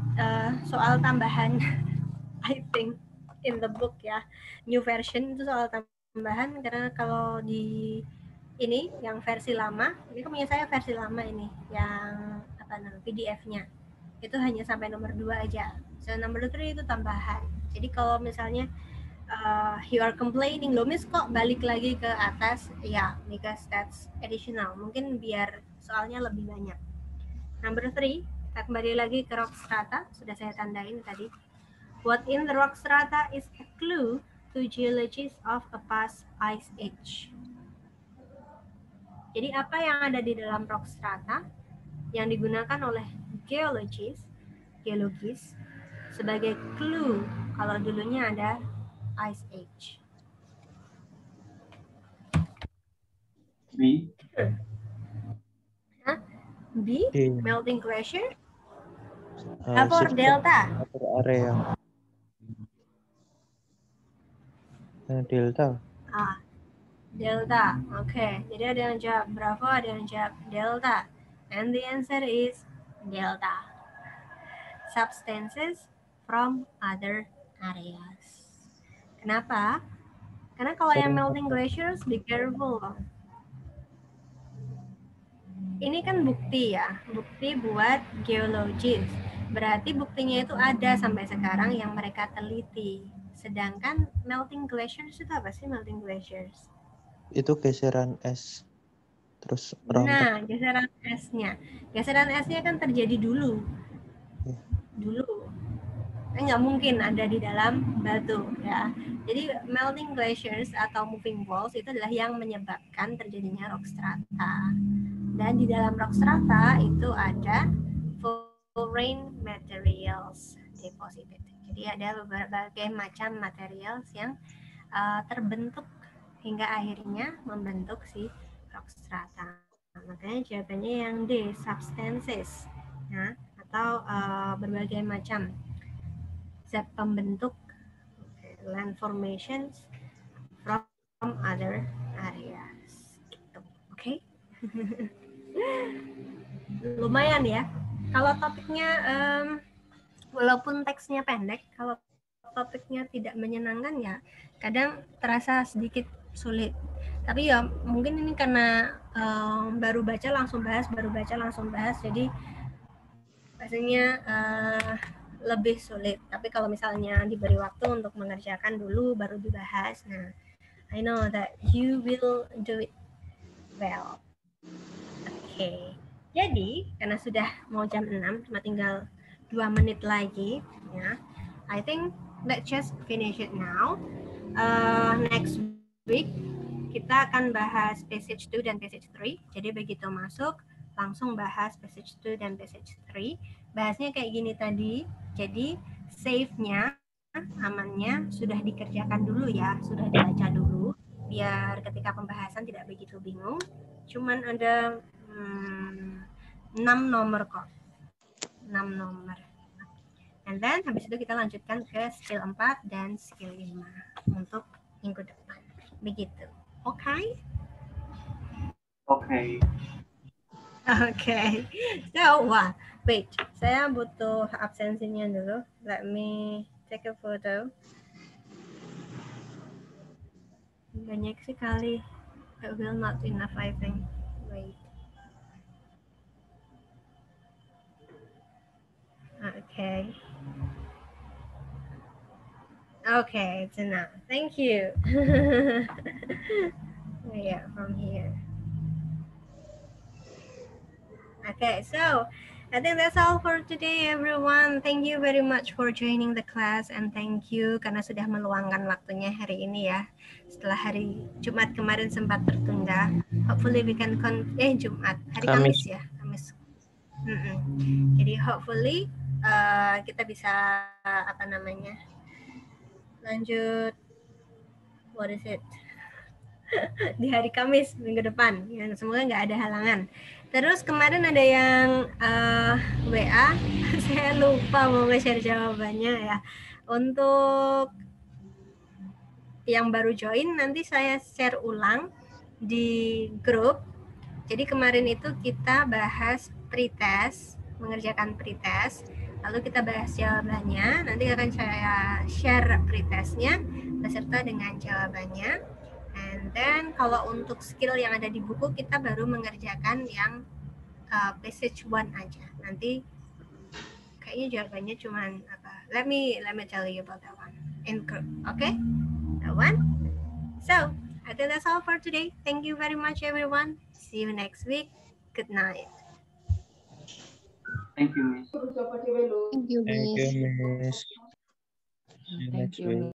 soal tambahan. I think in the book ya. New version itu soal tambahan, karena kalau di ini yang versi lama, ini punya saya versi lama ini, yang apa namanya PDF-nya. Itu hanya sampai nomor 2 aja. So nomor 3 itu tambahan. Jadi kalau misalnya you are complaining, loh Miss kok balik lagi ke atas? Ya, because that's additional. Mungkin biar soalnya lebih banyak. Number 3, kita kembali lagi ke rock strata. Sudah saya tandain tadi. What in the rock strata is a clue to geologists of a past ice age. Jadi apa yang ada di dalam rock strata yang digunakan oleh geologis sebagai clue kalau dulunya ada ice age. B. B, D. melting glacier. Uh, For circle delta. area. Delta. Delta. Oke, jadi ada yang jawab Bravo, ada yang jawab delta. And the answer is delta. Substances from other areas. Kenapa? Karena kalau yang melting glaciers, be careful. Ini kan bukti ya, bukti buat geologis. Berarti buktinya itu ada sampai sekarang yang mereka teliti. Sedangkan melting glaciers itu apa sih melting glaciers? Itu geseran es. Terus rontok. Nah, geseran esnya. Geseran esnya kan terjadi dulu. Dulu. Nggak mungkin ada di dalam batu ya. Jadi melting glaciers atau moving walls itu adalah yang menyebabkan terjadinya rock strata. Dan di dalam rock strata itu ada foreign materials deposited. Jadi ada berbagai macam materials yang terbentuk hingga akhirnya membentuk si rock strata. Makanya jawabannya yang D, substances, ya, atau berbagai macam zat pembentuk land formations from other areas. Gitu. Oke? Lumayan ya. Kalau topiknya walaupun teksnya pendek, kalau topiknya tidak menyenangkan ya kadang terasa sedikit sulit. Tapi ya mungkin ini karena baru baca langsung bahas, jadi rasanya lebih sulit. Tapi kalau misalnya diberi waktu untuk mengerjakan dulu baru dibahas, nah I know that you will do it well. Oke. Jadi karena sudah mau jam 6, cuma tinggal 2 menit lagi ya. I think let's just finish it now. Next week kita akan bahas passage 2 dan passage 3. Jadi begitu masuk langsung bahas passage 2 dan passage 3. Bahasnya kayak gini tadi. Jadi save-nya, amannya sudah dikerjakan dulu ya, sudah dibaca dulu biar ketika pembahasan tidak begitu bingung. Cuman ada 6 nomor kok. 6 nomor. And then habis itu kita lanjutkan ke skill 4 dan skill 5 untuk minggu depan. Begitu. Oke? Okay. Okay. So, wait. Saya butuh absensinya dulu. Let me take a photo. Banyak sekali. It will not enough, I think. Wait. Okay. Okay, it's enough. Thank you. Yeah, from here. Okay, so I think that's all for today, everyone. Thank you very much for joining the class and thank you karena sudah meluangkan waktunya hari ini ya. Setelah hari Jumat kemarin sempat tertunda. Hopefully we can Jumat, hari Kamis ya, Kamis. Jadi hopefully kita bisa lanjut di hari Kamis minggu depan. Ya, semoga nggak ada halangan. Terus kemarin ada yang WA, saya lupa mau nge-share jawabannya ya. Untuk yang baru join, nanti saya share ulang di grup. Jadi kemarin itu kita bahas pretest, mengerjakan pretest, lalu kita bahas jawabannya. Nanti akan saya share pretestnya beserta dengan jawabannya. And then kalau untuk skill yang ada di buku, kita baru mengerjakan yang passage 1 aja. Nanti kayaknya jawabannya cuman apa? Let me tell you about that one in group. Okay? That one. So, I think that's all for today. Thank you very much, everyone. See you next week. Good night. Thank you, Miss. Thank you, Thank Miss. you, Miss. See you Thank next you, week. Miss.